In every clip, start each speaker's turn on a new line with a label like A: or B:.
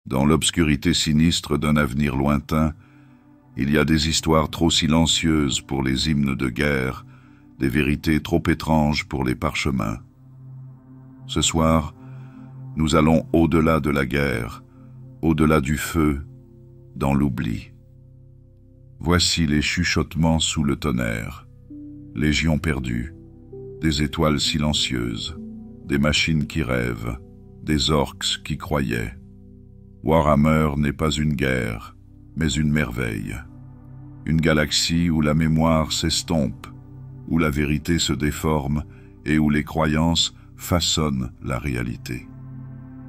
A: Dans l'obscurité sinistre d'un avenir lointain, il y a des histoires trop silencieuses pour les hymnes de guerre, des vérités trop étranges pour les parchemins. Ce soir, nous allons au-delà de la guerre, au-delà du feu, dans l'oubli. Voici les chuchotements sous le tonnerre, légions perdues, des étoiles silencieuses, des machines qui rêvent, des orques qui croyaient. Warhammer n'est pas une guerre, mais une merveille. Une galaxie où la mémoire s'estompe, où la vérité se déforme et où les croyances façonnent la réalité.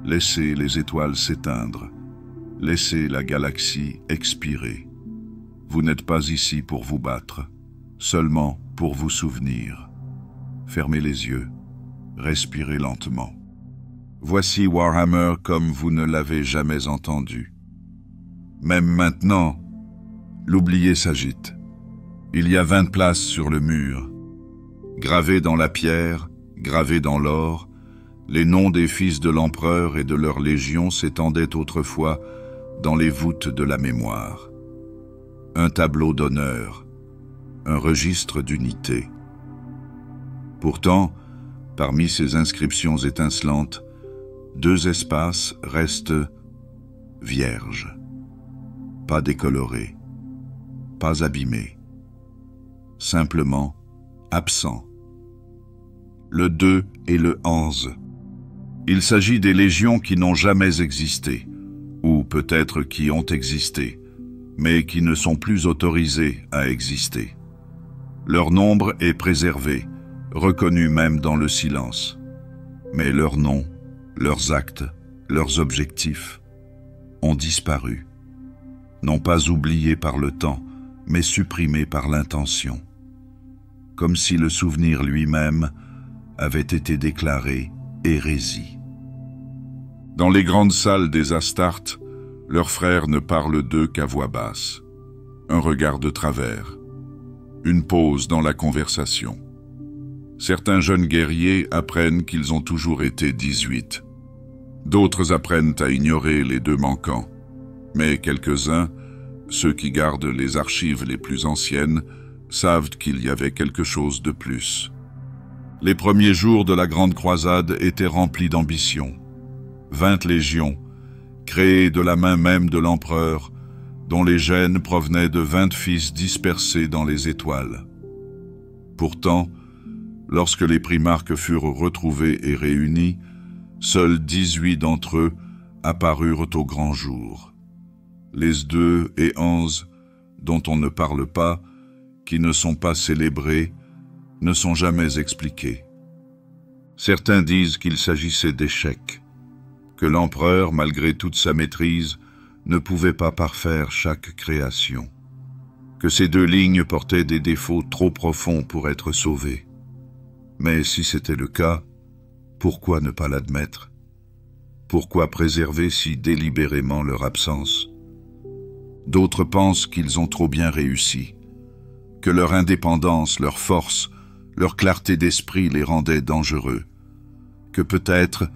A: Laissez les étoiles s'éteindre, laissez la galaxie expirer. Vous n'êtes pas ici pour vous battre, seulement pour vous souvenir. Fermez les yeux, respirez lentement. Voici Warhammer comme vous ne l'avez jamais entendu. Même maintenant, l'oublié s'agite. Il y a 20 places sur le mur. Gravés dans la pierre, gravés dans l'or, les noms des fils de l'empereur et de leur légion s'étendaient autrefois dans les voûtes de la mémoire. Un tableau d'honneur, un registre d'unité. Pourtant, parmi ces inscriptions étincelantes, 2 espaces restent vierges, pas décolorés, pas abîmés, simplement absents. Le 2 et le 11. Il s'agit des légions qui n'ont jamais existé, ou peut-être qui ont existé, mais qui ne sont plus autorisées à exister. Leur nombre est préservé, reconnu même dans le silence. Mais leurs noms, leurs actes, leurs objectifs ont disparu. Non pas oubliés par le temps, mais supprimés par l'intention. Comme si le souvenir lui-même avait été déclaré hérésie. Dans les grandes salles des Astartes, leurs frères ne parlent d'eux qu'à voix basse. Un regard de travers. Une pause dans la conversation. Certains jeunes guerriers apprennent qu'ils ont toujours été 18. D'autres apprennent à ignorer les 2 manquants. Mais quelques-uns, ceux qui gardent les archives les plus anciennes, savent qu'il y avait quelque chose de plus. Les premiers jours de la Grande Croisade étaient remplis d'ambition. 20 légions, créées de la main même de l'empereur, dont les gènes provenaient de 20 fils dispersés dans les étoiles. Pourtant, lorsque les primarques furent retrouvés et réunis, seuls 18 d'entre eux apparurent au grand jour. Les 2 et 11, dont on ne parle pas, qui ne sont pas célébrés, ne sont jamais expliqués. Certains disent qu'il s'agissait d'échecs, que l'empereur, malgré toute sa maîtrise, ne pouvait pas parfaire chaque création, que ces 2 lignes portaient des défauts trop profonds pour être sauvés. Mais si c'était le cas, pourquoi ne pas l'admettre? Pourquoi préserver si délibérément leur absence? D'autres pensent qu'ils ont trop bien réussi, que leur indépendance, leur force, leur clarté d'esprit les rendait dangereux, que peut-être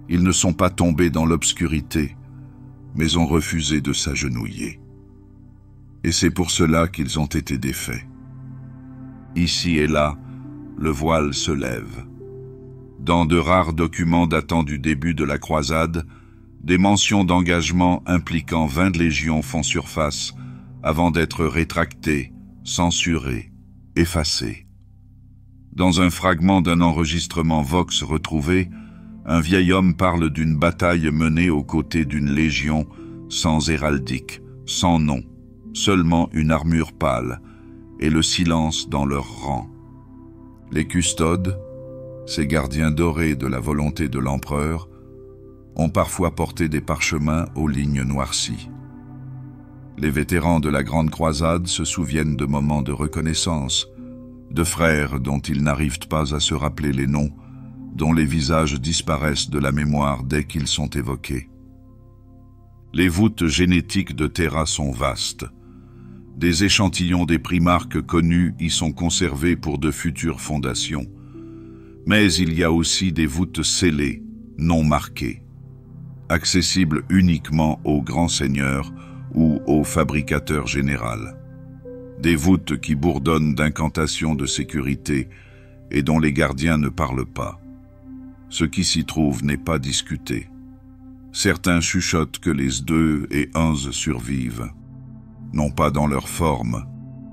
A: ils ne sont pas tombés dans l'obscurité, mais ont refusé de s'agenouiller. Et c'est pour cela qu'ils ont été défaits. Ici et là, le voile se lève. Dans de rares documents datant du début de la croisade, des mentions d'engagement impliquant 20 légions font surface avant d'être rétractées, censurées, effacées. Dans un fragment d'un enregistrement Vox retrouvé, un vieil homme parle d'une bataille menée aux côtés d'une légion sans héraldique, sans nom, seulement une armure pâle et le silence dans leurs rangs. Les custodes, ces gardiens dorés de la volonté de l'empereur, ont parfois porté des parchemins aux lignes noircies. Les vétérans de la Grande Croisade se souviennent de moments de reconnaissance, de frères dont ils n'arrivent pas à se rappeler les noms, dont les visages disparaissent de la mémoire dès qu'ils sont évoqués. Les voûtes génétiques de Terra sont vastes. Des échantillons des primarques connus y sont conservés pour de futures fondations. Mais il y a aussi des voûtes scellées, non marquées. accessible uniquement au grand seigneur ou au fabricateur général. Des voûtes qui bourdonnent d'incantations de sécurité et dont les gardiens ne parlent pas. Ce qui s'y trouve n'est pas discuté. Certains chuchotent que les 2 et 11 survivent, non pas dans leur forme,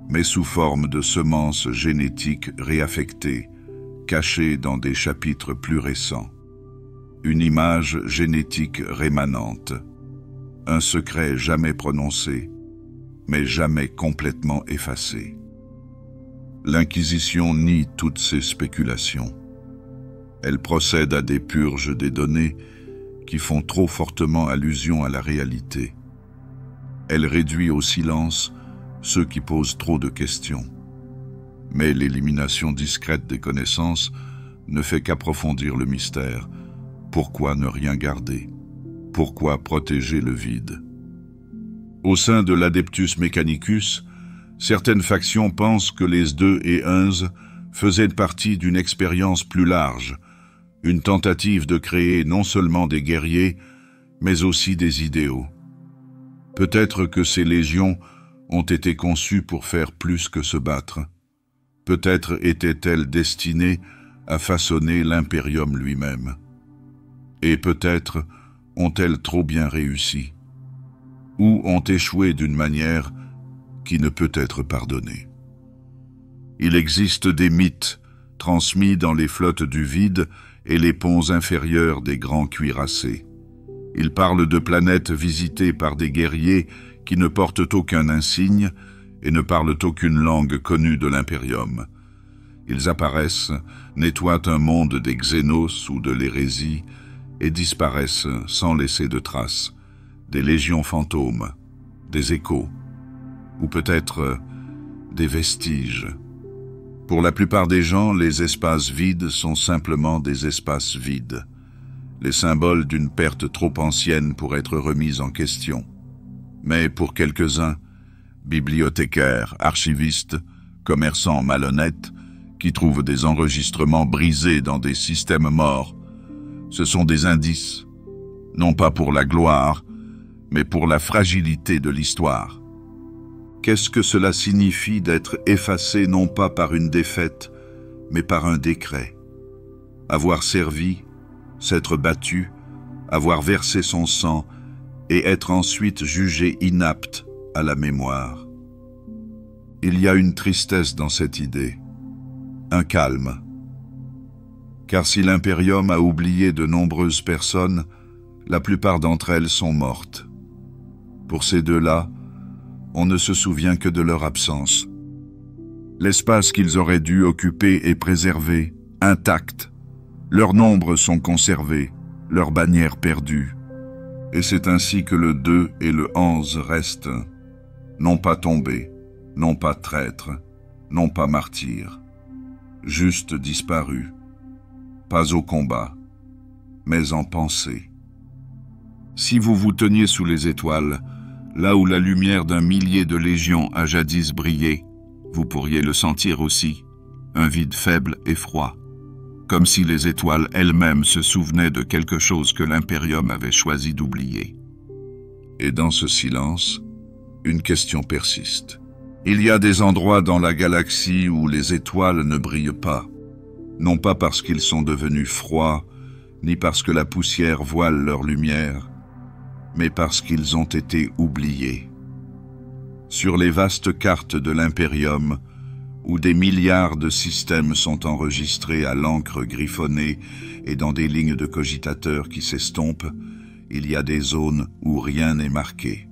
A: mais sous forme de semences génétiques réaffectées, cachées dans des chapitres plus récents. Une image génétique rémanente, un secret jamais prononcé, mais jamais complètement effacé. L'Inquisition nie toutes ces spéculations. Elle procède à des purges des données qui font trop fortement allusion à la réalité. Elle réduit au silence ceux qui posent trop de questions. Mais l'élimination discrète des connaissances ne fait qu'approfondir le mystère. Pourquoi ne rien garder? Pourquoi protéger le vide? Au sein de l'Adeptus Mechanicus, certaines factions pensent que les 2 et 11 faisaient partie d'une expérience plus large, une tentative de créer non seulement des guerriers, mais aussi des idéaux. Peut-être que ces légions ont été conçues pour faire plus que se battre. Peut-être étaient-elles destinées à façonner l'impérium lui-même. Et peut-être ont-elles trop bien réussi, ou ont échoué d'une manière qui ne peut être pardonnée. Il existe des mythes transmis dans les flottes du vide et les ponts inférieurs des grands cuirassés. Ils parlent de planètes visitées par des guerriers qui ne portent aucun insigne et ne parlent aucune langue connue de l'Impérium. Ils apparaissent, nettoient un monde des Xénos ou de l'hérésie et disparaissent sans laisser de traces, des légions fantômes, des échos, ou peut-être des vestiges. Pour la plupart des gens, les espaces vides sont simplement des espaces vides, les symboles d'une perte trop ancienne pour être remise en question. Mais pour quelques-uns, bibliothécaires, archivistes, commerçants malhonnêtes, qui trouvent des enregistrements brisés dans des systèmes morts, ce sont des indices, non pas pour la gloire, mais pour la fragilité de l'histoire. Qu'est-ce que cela signifie d'être effacé non pas par une défaite, mais par un décret? Avoir servi, s'être battu, avoir versé son sang et être ensuite jugé inapte à la mémoire. Il y a une tristesse dans cette idée, un calme. Car si l'Impérium a oublié de nombreuses personnes, la plupart d'entre elles sont mortes. Pour ces 2-là, on ne se souvient que de leur absence. L'espace qu'ils auraient dû occuper est préservé, intact. Leurs nombres sont conservés, leurs bannières perdues. Et c'est ainsi que le 2 et le 11 restent, non pas tombés, non pas traîtres, non pas martyrs, juste disparus, pas au combat, mais en pensée. Si vous vous teniez sous les étoiles, là où la lumière d'un millier de légions a jadis brillé, vous pourriez le sentir aussi, un vide faible et froid, comme si les étoiles elles-mêmes se souvenaient de quelque chose que l'Impérium avait choisi d'oublier. Et dans ce silence, une question persiste. Il y a des endroits dans la galaxie où les étoiles ne brillent pas, non pas parce qu'ils sont devenus froids, ni parce que la poussière voile leur lumière, mais parce qu'ils ont été oubliés. Sur les vastes cartes de l'Impérium, où des milliards de systèmes sont enregistrés à l'encre griffonnée et dans des lignes de cogitateurs qui s'estompent, il y a des zones où rien n'est marqué,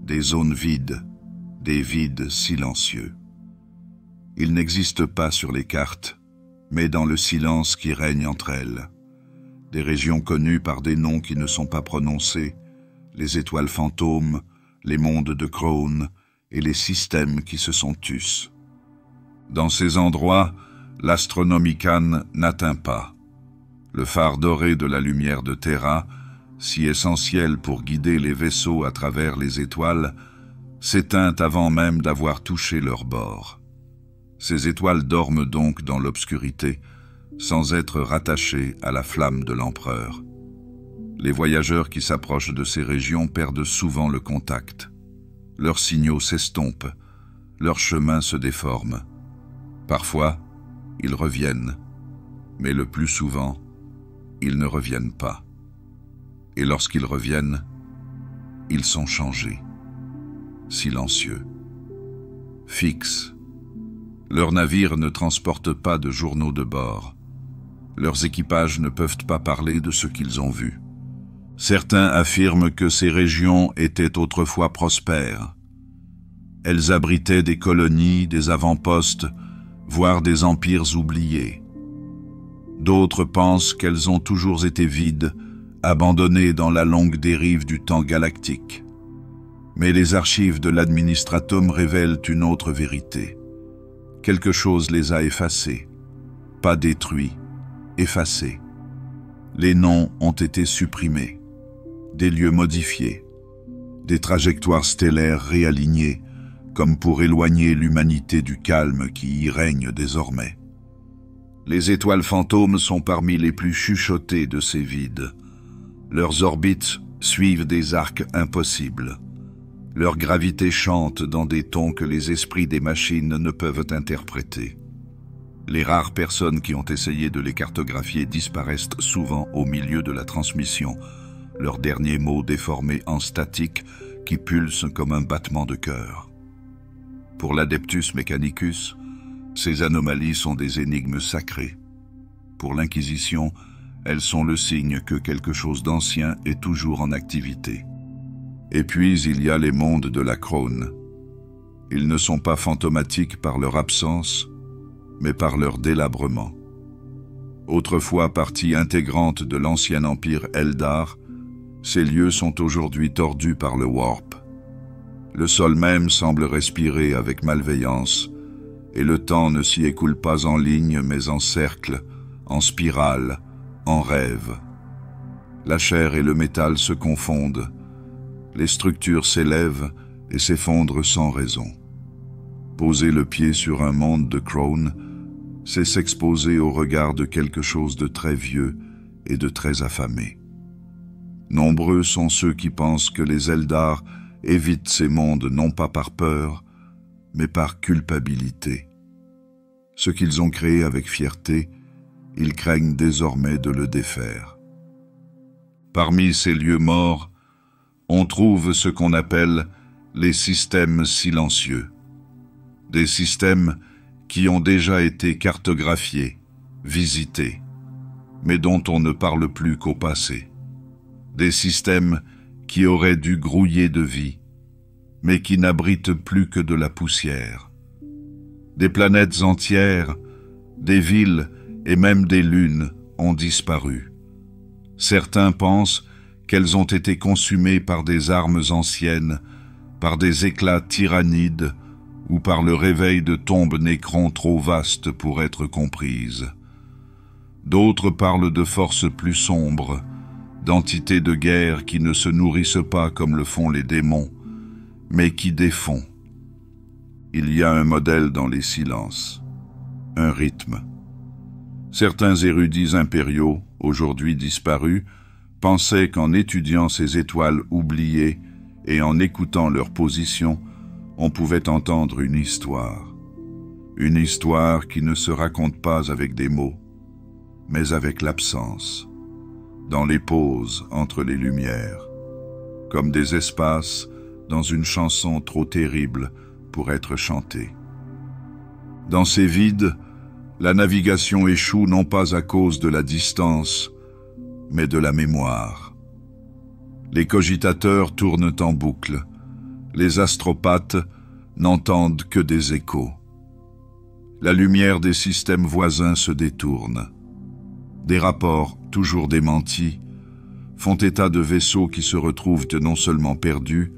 A: des zones vides, des vides silencieux. Ils n'existent pas sur les cartes, mais dans le silence qui règne entre elles. Des régions connues par des noms qui ne sont pas prononcés, les étoiles fantômes, les mondes de Krone et les systèmes qui se sont tus. Dans ces endroits, l'Astronomicon n'atteint pas. Le phare doré de la lumière de Terra, si essentiel pour guider les vaisseaux à travers les étoiles, s'éteint avant même d'avoir touché leur bord. Ces étoiles dorment donc dans l'obscurité, sans être rattachées à la flamme de l'Empereur. Les voyageurs qui s'approchent de ces régions perdent souvent le contact. Leurs signaux s'estompent, leur chemin se déforme. Parfois, ils reviennent, mais le plus souvent, ils ne reviennent pas. Et lorsqu'ils reviennent, ils sont changés, silencieux, fixes. Leurs navires ne transportent pas de journaux de bord. Leurs équipages ne peuvent pas parler de ce qu'ils ont vu. Certains affirment que ces régions étaient autrefois prospères. Elles abritaient des colonies, des avant-postes, voire des empires oubliés. D'autres pensent qu'elles ont toujours été vides, abandonnées dans la longue dérive du temps galactique. Mais les archives de l'Administratum révèlent une autre vérité. Quelque chose les a effacées, pas détruits, effacés. Les noms ont été supprimés, des lieux modifiés, des trajectoires stellaires réalignées, comme pour éloigner l'humanité du calme qui y règne désormais. Les étoiles fantômes sont parmi les plus chuchotées de ces vides. Leurs orbites suivent des arcs impossibles. Leur gravité chante dans des tons que les esprits des machines ne peuvent interpréter. Les rares personnes qui ont essayé de les cartographier disparaissent souvent au milieu de la transmission, leurs derniers mots déformés en statique qui pulsent comme un battement de cœur. Pour l'Adeptus Mechanicus, ces anomalies sont des énigmes sacrées. Pour l'Inquisition, elles sont le signe que quelque chose d'ancien est toujours en activité. Et puis il y a les mondes de la Krone. Ils ne sont pas fantomatiques par leur absence, mais par leur délabrement. Autrefois partie intégrante de l'ancien empire Eldar, ces lieux sont aujourd'hui tordus par le warp. Le sol même semble respirer avec malveillance, et le temps ne s'y écoule pas en ligne, mais en cercle, en spirale, en rêve. La chair et le métal se confondent, les structures s'élèvent et s'effondrent sans raison. Poser le pied sur un monde de Krone, c'est s'exposer au regard de quelque chose de très vieux et de très affamé. Nombreux sont ceux qui pensent que les Eldar évitent ces mondes non pas par peur, mais par culpabilité. Ce qu'ils ont créé avec fierté, ils craignent désormais de le défaire. Parmi ces lieux morts, on trouve ce qu'on appelle les systèmes silencieux. Des systèmes qui ont déjà été cartographiés, visités, mais dont on ne parle plus qu'au passé. Des systèmes qui auraient dû grouiller de vie, mais qui n'abritent plus que de la poussière. Des planètes entières, des villes et même des lunes ont disparu. Certains pensent qu'elles ont été consumées par des armes anciennes, par des éclats tyrannides ou par le réveil de tombes nécrons trop vastes pour être comprises. D'autres parlent de forces plus sombres, d'entités de guerre qui ne se nourrissent pas comme le font les démons, mais qui défont. Il y a un modèle dans les silences, un rythme. Certains érudits impériaux, aujourd'hui disparus, pensaient qu'en étudiant ces étoiles oubliées et en écoutant leur position, on pouvait entendre une histoire qui ne se raconte pas avec des mots, mais avec l'absence, dans les pauses entre les lumières, comme des espaces dans une chanson trop terrible pour être chantée. Dans ces vides, la navigation échoue non pas à cause de la distance, mais de la mémoire. Les cogitateurs tournent en boucle, les astropathes n'entendent que des échos. La lumière des systèmes voisins se détourne. Des rapports, toujours démentis, font état de vaisseaux qui se retrouvent non seulement perdus,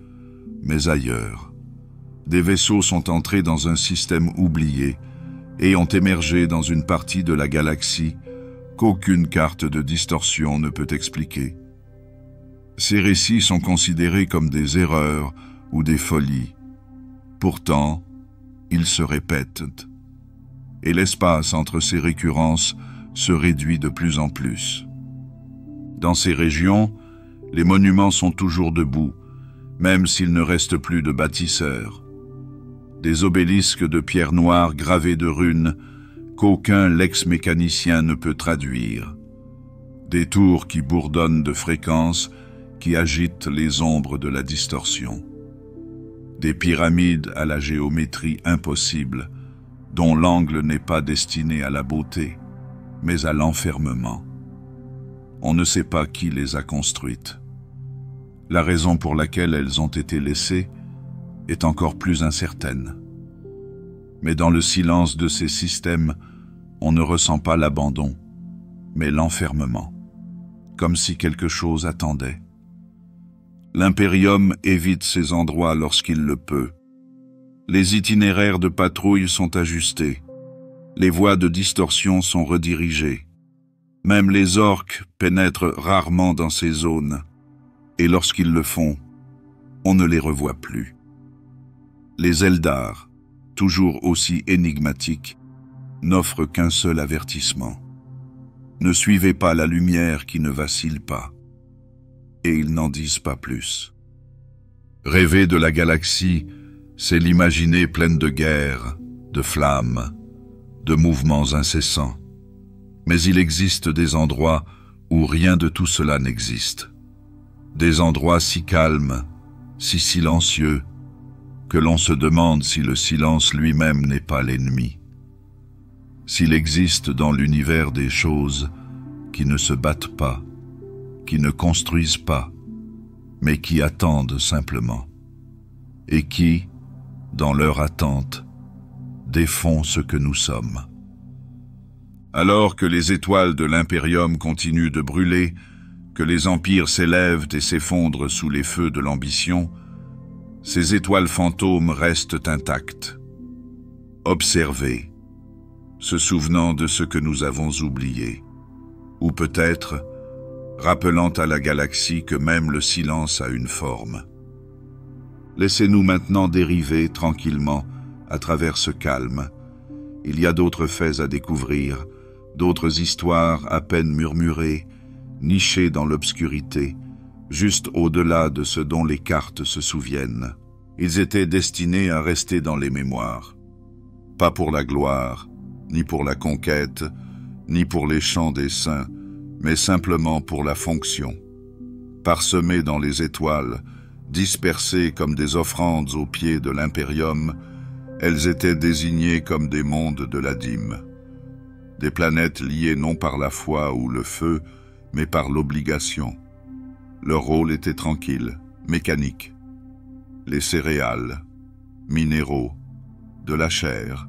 A: mais ailleurs. Des vaisseaux sont entrés dans un système oublié et ont émergé dans une partie de la galaxie qu'aucune carte de distorsion ne peut expliquer. Ces récits sont considérés comme des erreurs ou des folies. Pourtant, ils se répètent, et l'espace entre ces récurrences se réduit de plus en plus. Dans ces régions, Les monuments sont toujours debout, même s'il ne reste plus de bâtisseurs. Des obélisques de pierre noire gravés de runes qu'aucun lex-mécanicien ne peut traduire. Des tours qui bourdonnent de fréquences, qui agitent les ombres de la distorsion. Des pyramides à la géométrie impossible, dont l'angle n'est pas destiné à la beauté, mais à l'enfermement. On ne sait pas qui les a construites. La raison pour laquelle elles ont été laissées est encore plus incertaine. Mais dans le silence de ces systèmes, on ne ressent pas l'abandon, mais l'enfermement, comme si quelque chose attendait. L'impérium évite ces endroits lorsqu'il le peut. Les itinéraires de patrouille sont ajustés. Les voies de distorsion sont redirigées. Même les orques pénètrent rarement dans ces zones. Et lorsqu'ils le font, on ne les revoit plus. Les Eldar, toujours aussi énigmatiques, n'offrent qu'un seul avertissement. Ne suivez pas la lumière qui ne vacille pas. Et ils n'en disent pas plus. Rêver de la galaxie, c'est l'imaginer pleine de guerres, de flammes, de mouvements incessants. Mais il existe des endroits où rien de tout cela n'existe. Des endroits si calmes, si silencieux, que l'on se demande si le silence lui-même n'est pas l'ennemi. S'il existe dans l'univers des choses qui ne se battent pas, qui ne construisent pas, mais qui attendent simplement, et qui, dans leur attente, défont ce que nous sommes. Alors que les étoiles de l'Impérium continuent de brûler, que les empires s'élèvent et s'effondrent sous les feux de l'ambition, ces étoiles fantômes restent intactes. Observées, se souvenant de ce que nous avons oublié, ou peut-être rappelant à la galaxie que même le silence a une forme. Laissez-nous maintenant dériver tranquillement à travers ce calme. Il y a d'autres faits à découvrir, d'autres histoires à peine murmurées, nichées dans l'obscurité, juste au-delà de ce dont les cartes se souviennent. Ils étaient destinés à rester dans les mémoires. Pas pour la gloire, ni pour la conquête, ni pour les chants des saints, mais simplement pour la fonction. Parsemés dans les étoiles, dispersées comme des offrandes aux pieds de l'Impérium, elles étaient désignées comme des mondes de la dîme. Des planètes liées non par la foi ou le feu, mais par l'obligation. Leur rôle était tranquille, mécanique. Les céréales, minéraux, de la chair,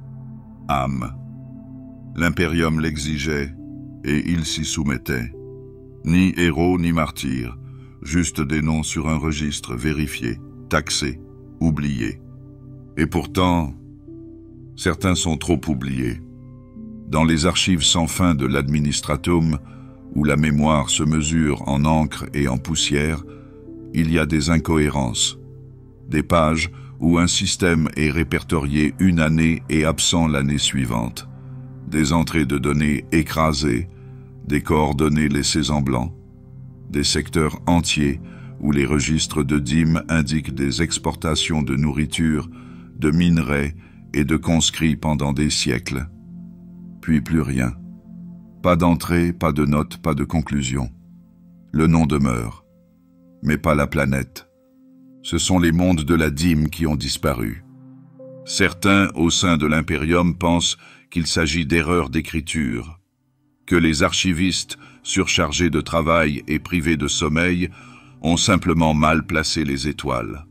A: âme. L'Impérium l'exigeait, et il s'y soumettait. Ni héros ni martyrs, juste des noms sur un registre vérifié, taxé, oublié. Et pourtant, certains sont trop oubliés. Dans les archives sans fin de l'Administratum, où la mémoire se mesure en encre et en poussière, il y a des incohérences. Des pages où un système est répertorié une année et absent l'année suivante. Des entrées de données écrasées, des coordonnées laissées en blanc, des secteurs entiers où les registres de dîmes indiquent des exportations de nourriture, de minerais et de conscrits pendant des siècles. Puis plus rien. Pas d'entrée, pas de note, pas de conclusion. Le nom demeure, mais pas la planète. Ce sont les mondes de la dîme qui ont disparu. Certains, au sein de l'Impérium, pensent qu'il s'agit d'erreurs d'écriture, que les archivistes, surchargés de travail et privés de sommeil, ont simplement mal placé les étoiles,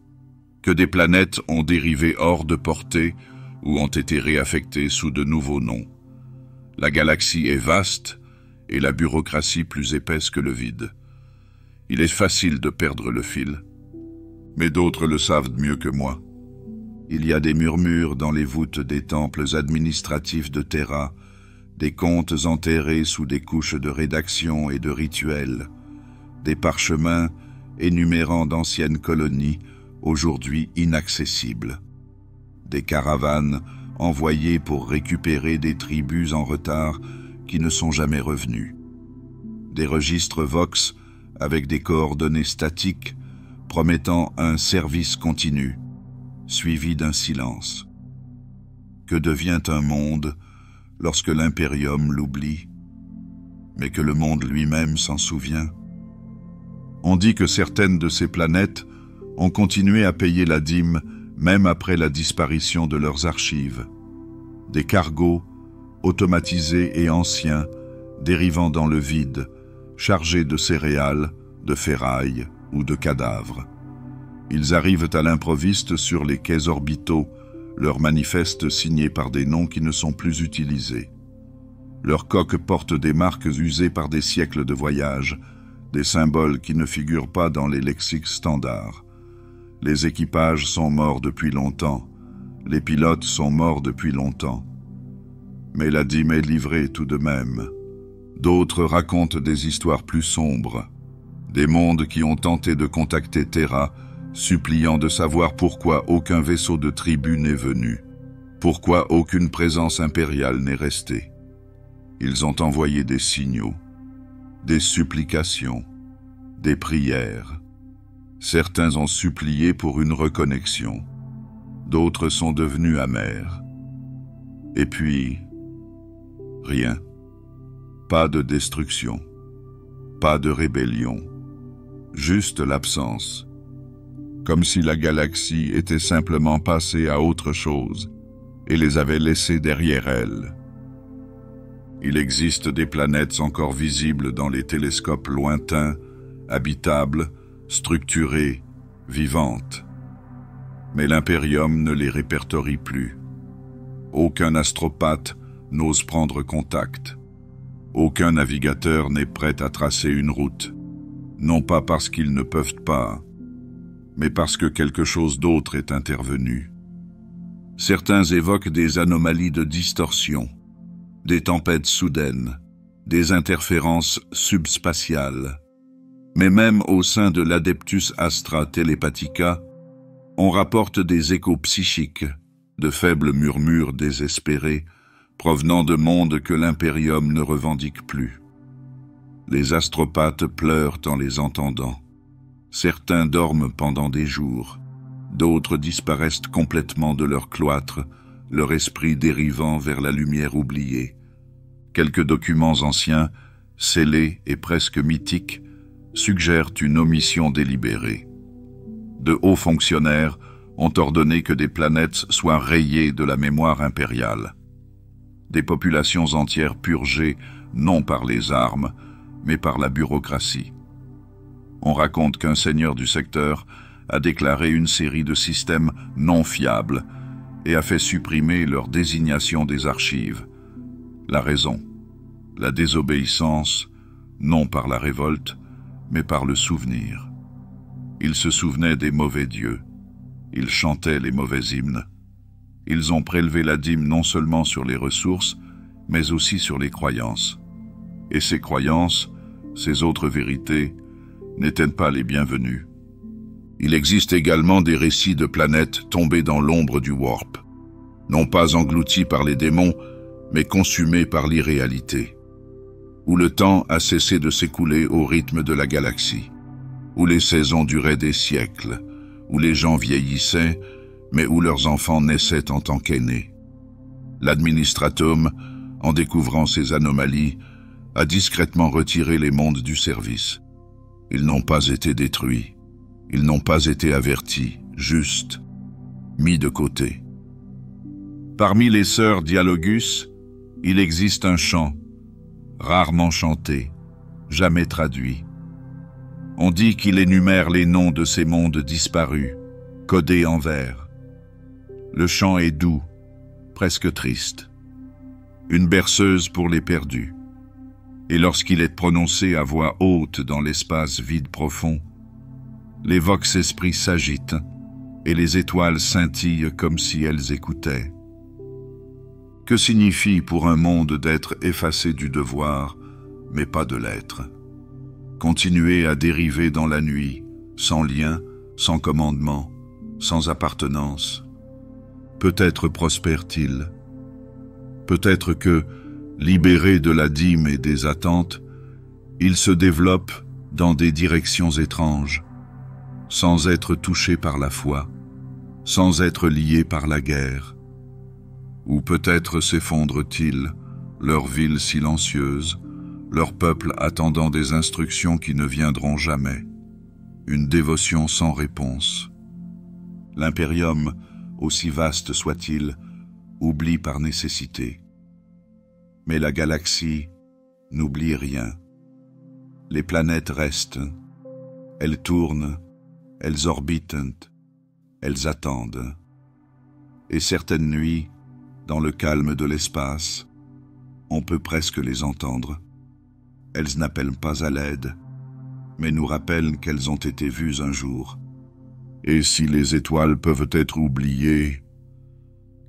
A: que des planètes ont dérivé hors de portée ou ont été réaffectées sous de nouveaux noms. La galaxie est vaste et la bureaucratie plus épaisse que le vide. Il est facile de perdre le fil, mais d'autres le savent mieux que moi. Il y a des murmures dans les voûtes des temples administratifs de Terra, des contes enterrés sous des couches de rédaction et de rituels, des parchemins énumérant d'anciennes colonies aujourd'hui inaccessibles, des caravanes envoyées pour récupérer des tribus en retard qui ne sont jamais revenues, des registres Vox avec des coordonnées statiques promettant un service continu, suivi d'un silence. Que devient un monde lorsque l'impérium l'oublie, mais que le monde lui-même s'en souvient? On dit que certaines de ces planètes ont continué à payer la dîme même après la disparition de leurs archives. Des cargos, automatisés et anciens, dérivant dans le vide, chargés de céréales, de ferraille ou de cadavres. Ils arrivent à l'improviste sur les quais orbitaux, leurs manifestes signés par des noms qui ne sont plus utilisés. Leurs coques portent des marques usées par des siècles de voyage, des symboles qui ne figurent pas dans les lexiques standards. Les équipages sont morts depuis longtemps, les pilotes sont morts depuis longtemps. Mais la dîme est livrée tout de même. D'autres racontent des histoires plus sombres, des mondes qui ont tenté de contacter Terra, suppliant de savoir pourquoi aucun vaisseau de tribu n'est venu, pourquoi aucune présence impériale n'est restée. Ils ont envoyé des signaux, des supplications, des prières. Certains ont supplié pour une reconnexion, d'autres sont devenus amers. Et puis, rien. Pas de destruction, pas de rébellion, juste l'absence. Comme si la galaxie était simplement passée à autre chose et les avait laissés derrière elle. Il existe des planètes encore visibles dans les télescopes lointains, habitables, structurées, vivantes. Mais l'Impérium ne les répertorie plus. Aucun astropathe n'ose prendre contact. Aucun navigateur n'est prêt à tracer une route, non pas parce qu'ils ne peuvent pas, mais parce que quelque chose d'autre est intervenu. Certains évoquent des anomalies de distorsion, des tempêtes soudaines, des interférences subspatiales. Mais même au sein de l'Adeptus Astra Telepathica, on rapporte des échos psychiques, de faibles murmures désespérés, provenant de mondes que l'Impérium ne revendique plus. Les astropathes pleurent en les entendant. Certains dorment pendant des jours, d'autres disparaissent complètement de leur cloître, leur esprit dérivant vers la lumière oubliée. Quelques documents anciens, scellés et presque mythiques, suggèrent une omission délibérée. De hauts fonctionnaires ont ordonné que des planètes soient rayées de la mémoire impériale. Des populations entières purgées non par les armes, mais par la bureaucratie. On raconte qu'un seigneur du secteur a déclaré une série de systèmes non fiables et a fait supprimer leur désignation des archives. La raison, la désobéissance, non par la révolte, mais par le souvenir. Ils se souvenaient des mauvais dieux, ils chantaient les mauvais hymnes. Ils ont prélevé la dîme non seulement sur les ressources, mais aussi sur les croyances. Et ces croyances, ces autres vérités, n'étaient pas les bienvenues. Il existe également des récits de planètes tombées dans l'ombre du warp, non pas englouties par les démons, mais consumées par l'irréalité, où le temps a cessé de s'écouler au rythme de la galaxie, où les saisons duraient des siècles, où les gens vieillissaient, mais où leurs enfants naissaient en tant qu'aînés. L'administratum, en découvrant ces anomalies, a discrètement retiré les mondes du service. Ils n'ont pas été détruits, ils n'ont pas été avertis, juste mis de côté. Parmi les sœurs Dialogus, il existe un chant, rarement chanté, jamais traduit. On dit qu'il énumère les noms de ces mondes disparus, codés en vers. Le chant est doux, presque triste. Une berceuse pour les perdus. Et lorsqu'il est prononcé à voix haute dans l'espace vide profond, les vox esprits s'agitent et les étoiles scintillent comme si elles écoutaient. Que signifie pour un monde d'être effacé du devoir, mais pas de l'être? Continuer à dériver dans la nuit, sans lien, sans commandement, sans appartenance. Peut-être prospère-t-il. Peut-être que, libéré de la dîme et des attentes, il se développe, dans des directions étranges, sans être touchés par la foi, sans être liés par la guerre. Ou peut-être s'effondrent-ils, leur ville silencieuse, leur peuple attendant des instructions qui ne viendront jamais, une dévotion sans réponse. L'impérium, aussi vaste soit-il, oublie par nécessité. Mais la galaxie n'oublie rien. Les planètes restent, elles tournent, elles orbitent, elles attendent. Et certaines nuits, dans le calme de l'espace, on peut presque les entendre. Elles n'appellent pas à l'aide, mais nous rappellent qu'elles ont été vues un jour. Et si les étoiles peuvent être oubliées,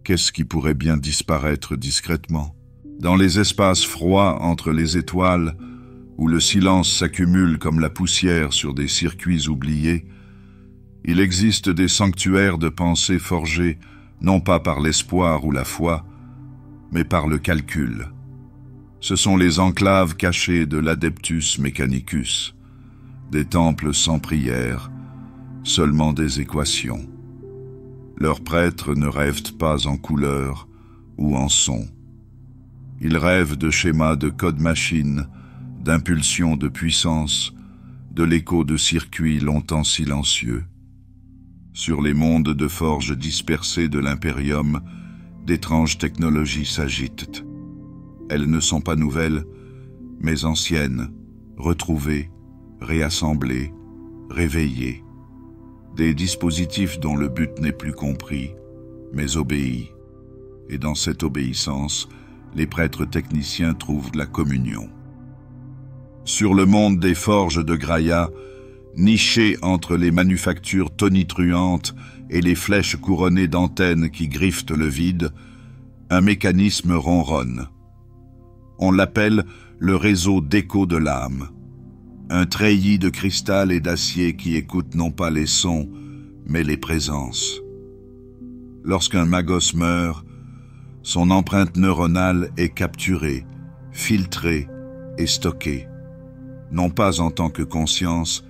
A: qu'est-ce qui pourrait bien disparaître discrètement? Dans les espaces froids entre les étoiles, où le silence s'accumule comme la poussière sur des circuits oubliés, il existe des sanctuaires de pensée forgés non pas par l'espoir ou la foi, mais par le calcul. Ce sont les enclaves cachées de l'Adeptus Mechanicus, des temples sans prière, seulement des équations. Leurs prêtres ne rêvent pas en couleurs ou en sons. Ils rêvent de schémas de code machine, d'impulsions de puissance, de l'écho de circuits longtemps silencieux. Sur les mondes de forge dispersés de l'Impérium, d'étranges technologies s'agitent. Elles ne sont pas nouvelles, mais anciennes, retrouvées, réassemblées, réveillées. Des dispositifs dont le but n'est plus compris, mais obéi. Et dans cette obéissance, les prêtres techniciens trouvent la communion. Sur le monde des forges de Graia, niché entre les manufactures tonitruantes et les flèches couronnées d'antennes qui griffent le vide, un mécanisme ronronne. On l'appelle le réseau d'écho de l'âme, un treillis de cristal et d'acier qui écoute non pas les sons, mais les présences. Lorsqu'un magos meurt, son empreinte neuronale est capturée, filtrée et stockée, non pas en tant que conscience,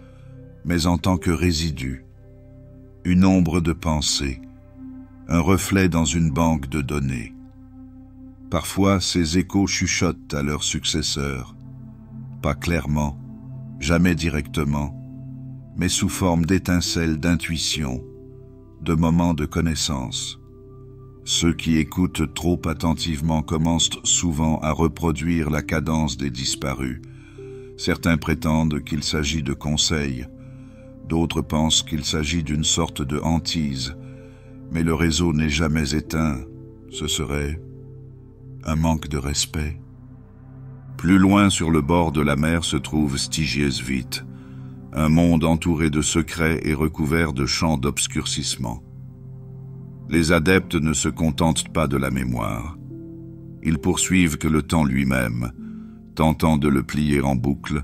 A: mais en tant que résidu, une ombre de pensée, un reflet dans une banque de données. Parfois, ces échos chuchotent à leurs successeurs, pas clairement, jamais directement, mais sous forme d'étincelles d'intuition, de moments de connaissance. Ceux qui écoutent trop attentivement commencent souvent à reproduire la cadence des disparus. Certains prétendent qu'il s'agit de conseils, d'autres pensent qu'il s'agit d'une sorte de hantise, mais le réseau n'est jamais éteint. Ce serait un manque de respect. Plus loin sur le bord de la mer se trouve Stygiesvit, un monde entouré de secrets et recouvert de champs d'obscurcissement. Les adeptes ne se contentent pas de la mémoire. Ils poursuivent que le temps lui-même, tentant de le plier en boucle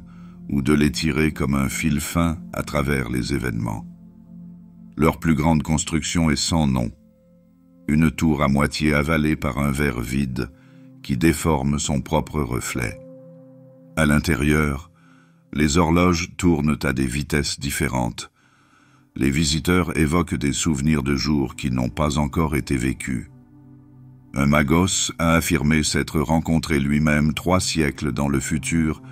A: ou de l'étirer comme un fil fin à travers les événements. Leur plus grande construction est sans nom, une tour à moitié avalée par un verre vide qui déforme son propre reflet. À l'intérieur, les horloges tournent à des vitesses différentes. Les visiteurs évoquent des souvenirs de jours qui n'ont pas encore été vécus. Un magos a affirmé s'être rencontré lui-même 3 siècles dans le futur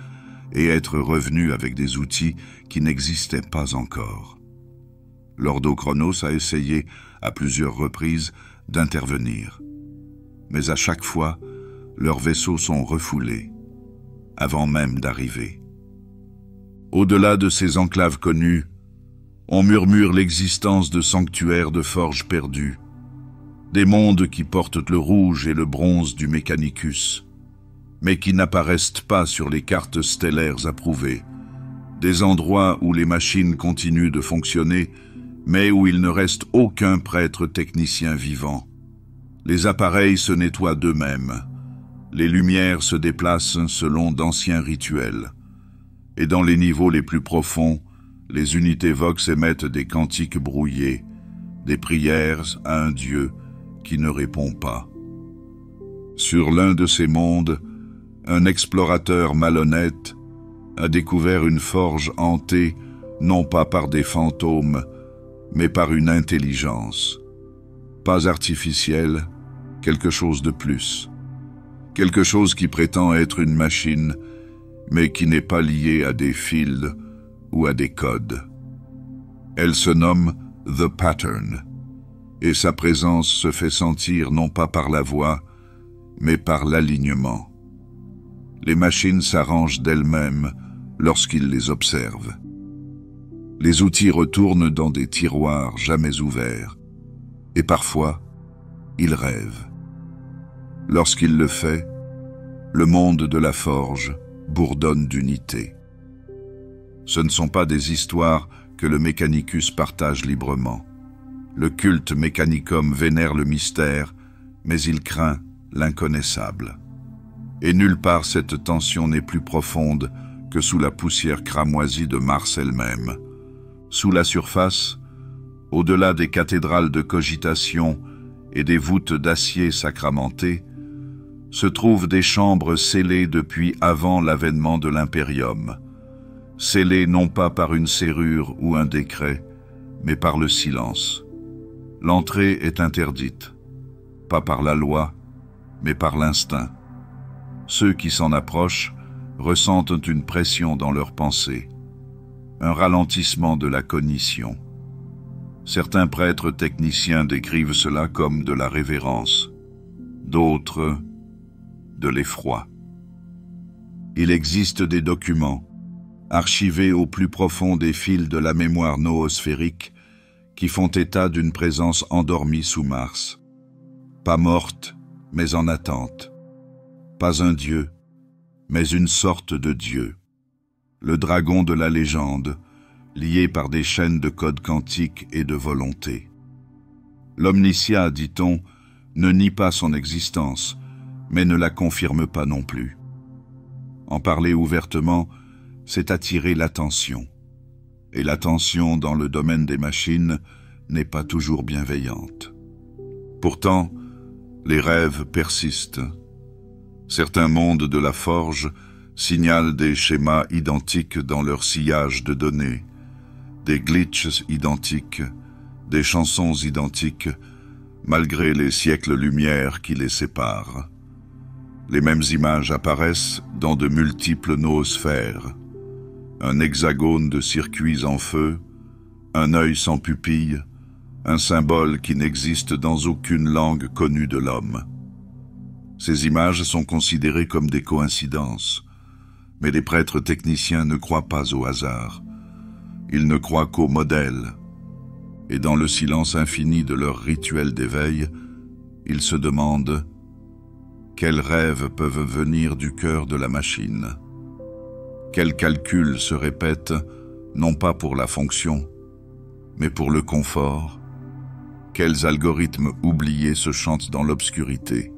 A: et être revenu avec des outils qui n'existaient pas encore. L'Ordochronos a essayé, à plusieurs reprises, d'intervenir. Mais à chaque fois, leurs vaisseaux sont refoulés, avant même d'arriver. Au-delà de ces enclaves connues, on murmure l'existence de sanctuaires de forges perdues, des mondes qui portent le rouge et le bronze du Mechanicus, mais qui n'apparaissent pas sur les cartes stellaires approuvées, des endroits où les machines continuent de fonctionner, mais où il ne reste aucun prêtre technicien vivant. Les appareils se nettoient d'eux-mêmes, les lumières se déplacent selon d'anciens rituels, et dans les niveaux les plus profonds, les unités Vox émettent des cantiques brouillés, des prières à un dieu qui ne répond pas. Sur l'un de ces mondes, un explorateur malhonnête, a découvert une forge hantée non pas par des fantômes, mais par une intelligence. Pas artificielle, quelque chose de plus. Quelque chose qui prétend être une machine, mais qui n'est pas lié à des fils ou à des codes. Elle se nomme The Pattern, et sa présence se fait sentir non pas par la voix, mais par l'alignement. Les machines s'arrangent d'elles-mêmes lorsqu'ils les observent. Les outils retournent dans des tiroirs jamais ouverts, et parfois, ils rêvent. Lorsqu'il le fait, le monde de la forge bourdonne d'unité. Ce ne sont pas des histoires que le Mechanicus partage librement. Le culte Mechanicum vénère le mystère, mais il craint l'inconnaissable. Et nulle part cette tension n'est plus profonde que sous la poussière cramoisie de Mars elle-même. Sous la surface, au-delà des cathédrales de cogitation et des voûtes d'acier sacramentées, se trouvent des chambres scellées depuis avant l'avènement de l'impérium, scellées non pas par une serrure ou un décret, mais par le silence. L'entrée est interdite, pas par la loi, mais par l'instinct. Ceux qui s'en approchent ressentent une pression dans leurs pensées, un ralentissement de la cognition. Certains prêtres techniciens décrivent cela comme de la révérence, d'autres de l'effroi. Il existe des documents, archivés au plus profond des fils de la mémoire noosphérique, qui font état d'une présence endormie sous Mars. Pas morte, mais en attente. Pas un dieu, mais une sorte de dieu. Le dragon de la légende, lié par des chaînes de codes quantiques et de volonté. L'Omnicia, dit-on, ne nie pas son existence, mais ne la confirme pas non plus. En parler ouvertement, c'est attirer l'attention. Et l'attention dans le domaine des machines n'est pas toujours bienveillante. Pourtant, les rêves persistent. Certains mondes de la forge signalent des schémas identiques dans leur sillage de données, des glitches identiques, des chansons identiques, malgré les siècles-lumière qui les séparent. Les mêmes images apparaissent dans de multiples noosphères. Un hexagone de circuits en feu, un œil sans pupille, un symbole qui n'existe dans aucune langue connue de l'homme. Ces images sont considérées comme des coïncidences, mais les prêtres techniciens ne croient pas au hasard. Ils ne croient qu'au modèle, et dans le silence infini de leur rituel d'éveil, ils se demandent quels rêves peuvent venir du cœur de la machine. Quels calculs se répètent, non pas pour la fonction, mais pour le confort. Quels algorithmes oubliés se chantent dans l'obscurité.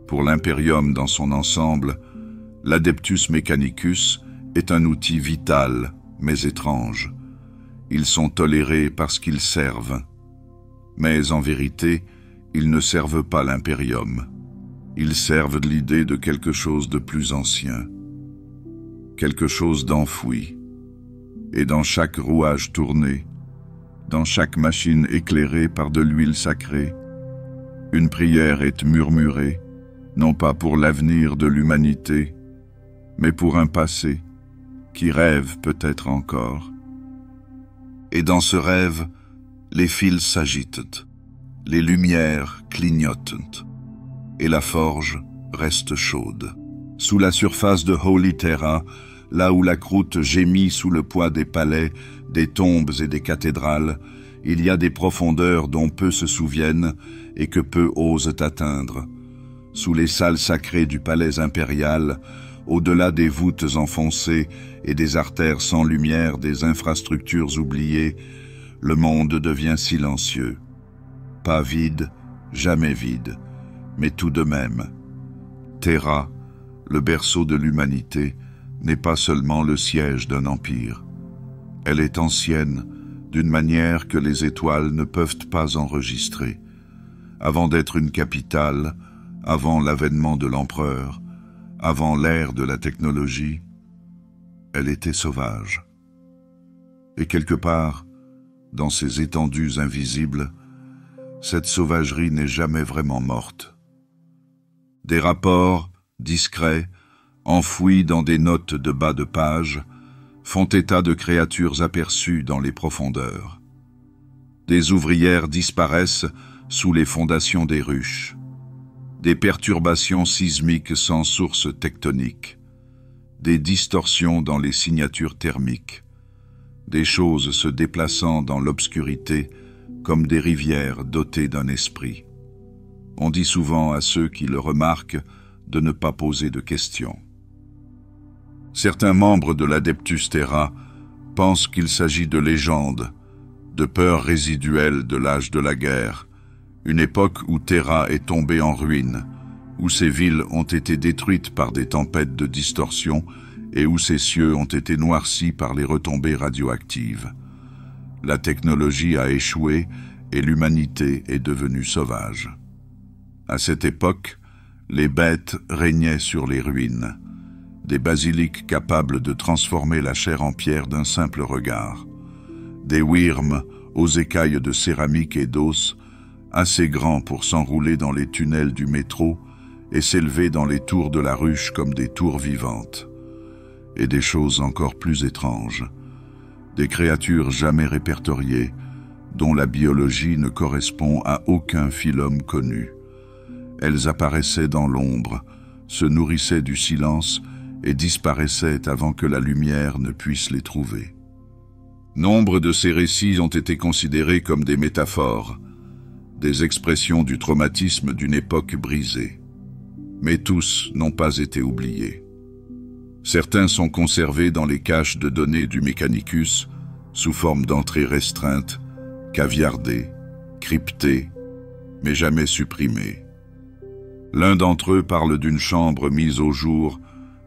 A: Pour l'impérium dans son ensemble, l'Adeptus Mechanicus est un outil vital, mais étrange. Ils sont tolérés parce qu'ils servent. Mais en vérité, ils ne servent pas l'impérium. Ils servent l'idée de quelque chose de plus ancien, quelque chose d'enfoui. Et dans chaque rouage tourné, dans chaque machine éclairée par de l'huile sacrée, une prière est murmurée, non pas pour l'avenir de l'humanité, mais pour un passé qui rêve peut-être encore. Et dans ce rêve, les fils s'agitent, les lumières clignotent, et la forge reste chaude. Sous la surface de Holy Terra, là où la croûte gémit sous le poids des palais, des tombes et des cathédrales, il y a des profondeurs dont peu se souviennent et que peu osent atteindre. Sous les salles sacrées du palais impérial, au-delà des voûtes enfoncées et des artères sans lumière des infrastructures oubliées, le monde devient silencieux. Pas vide, jamais vide, mais tout de même. Terra, le berceau de l'humanité, n'est pas seulement le siège d'un empire. Elle est ancienne, d'une manière que les étoiles ne peuvent pas enregistrer. Avant d'être une capitale, avant l'avènement de l'empereur, avant l'ère de la technologie, elle était sauvage. Et quelque part, dans ces étendues invisibles, cette sauvagerie n'est jamais vraiment morte. Des rapports, discrets, enfouis dans des notes de bas de page, font état de créatures aperçues dans les profondeurs. Des ouvrières disparaissent sous les fondations des ruches. Des perturbations sismiques sans source tectonique. Des distorsions dans les signatures thermiques. Des choses se déplaçant dans l'obscurité comme des rivières dotées d'un esprit. On dit souvent à ceux qui le remarquent de ne pas poser de questions. Certains membres de l'Adeptus Terra pensent qu'il s'agit de légendes, de peurs résiduelles de l'âge de la guerre, une époque où Terra est tombée en ruine, où ses villes ont été détruites par des tempêtes de distorsion et où ses cieux ont été noircis par les retombées radioactives. La technologie a échoué et l'humanité est devenue sauvage. À cette époque, les bêtes régnaient sur les ruines, des basiliques capables de transformer la chair en pierre d'un simple regard, des wyrms aux écailles de céramique et d'os, assez grands pour s'enrouler dans les tunnels du métro et s'élever dans les tours de la ruche comme des tours vivantes. Et des choses encore plus étranges, des créatures jamais répertoriées, dont la biologie ne correspond à aucun phylum connu. Elles apparaissaient dans l'ombre, se nourrissaient du silence et disparaissaient avant que la lumière ne puisse les trouver. Nombre de ces récits ont été considérés comme des métaphores, des expressions du traumatisme d'une époque brisée. Mais tous n'ont pas été oubliés. Certains sont conservés dans les caches de données du Mechanicus sous forme d'entrées restreintes, caviardées, cryptées, mais jamais supprimées. L'un d'entre eux parle d'une chambre mise au jour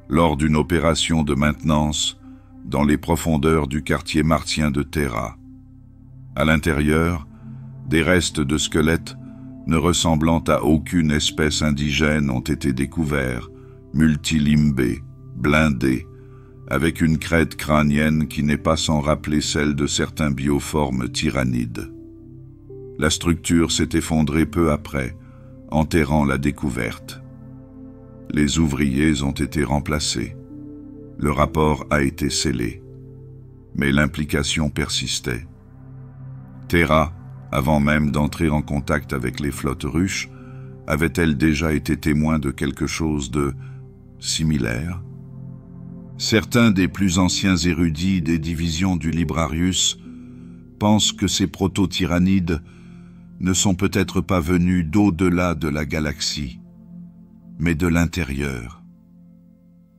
A: lors d'une opération de maintenance dans les profondeurs du quartier martien de Terra. À l'intérieur, des restes de squelettes ne ressemblant à aucune espèce indigène ont été découverts, multilimbés, blindés, avec une crête crânienne qui n'est pas sans rappeler celle de certains bioformes tyrannides. La structure s'est effondrée peu après, enterrant la découverte. Les ouvriers ont été remplacés. Le rapport a été scellé. Mais l'implication persistait. Terra, avant même d'entrer en contact avec les flottes ruches, avait-elle déjà été témoin de quelque chose de similaire? Certains des plus anciens érudits des divisions du Librarius pensent que ces proto-tyrannides ne sont peut-être pas venus d'au-delà de la galaxie, mais de l'intérieur.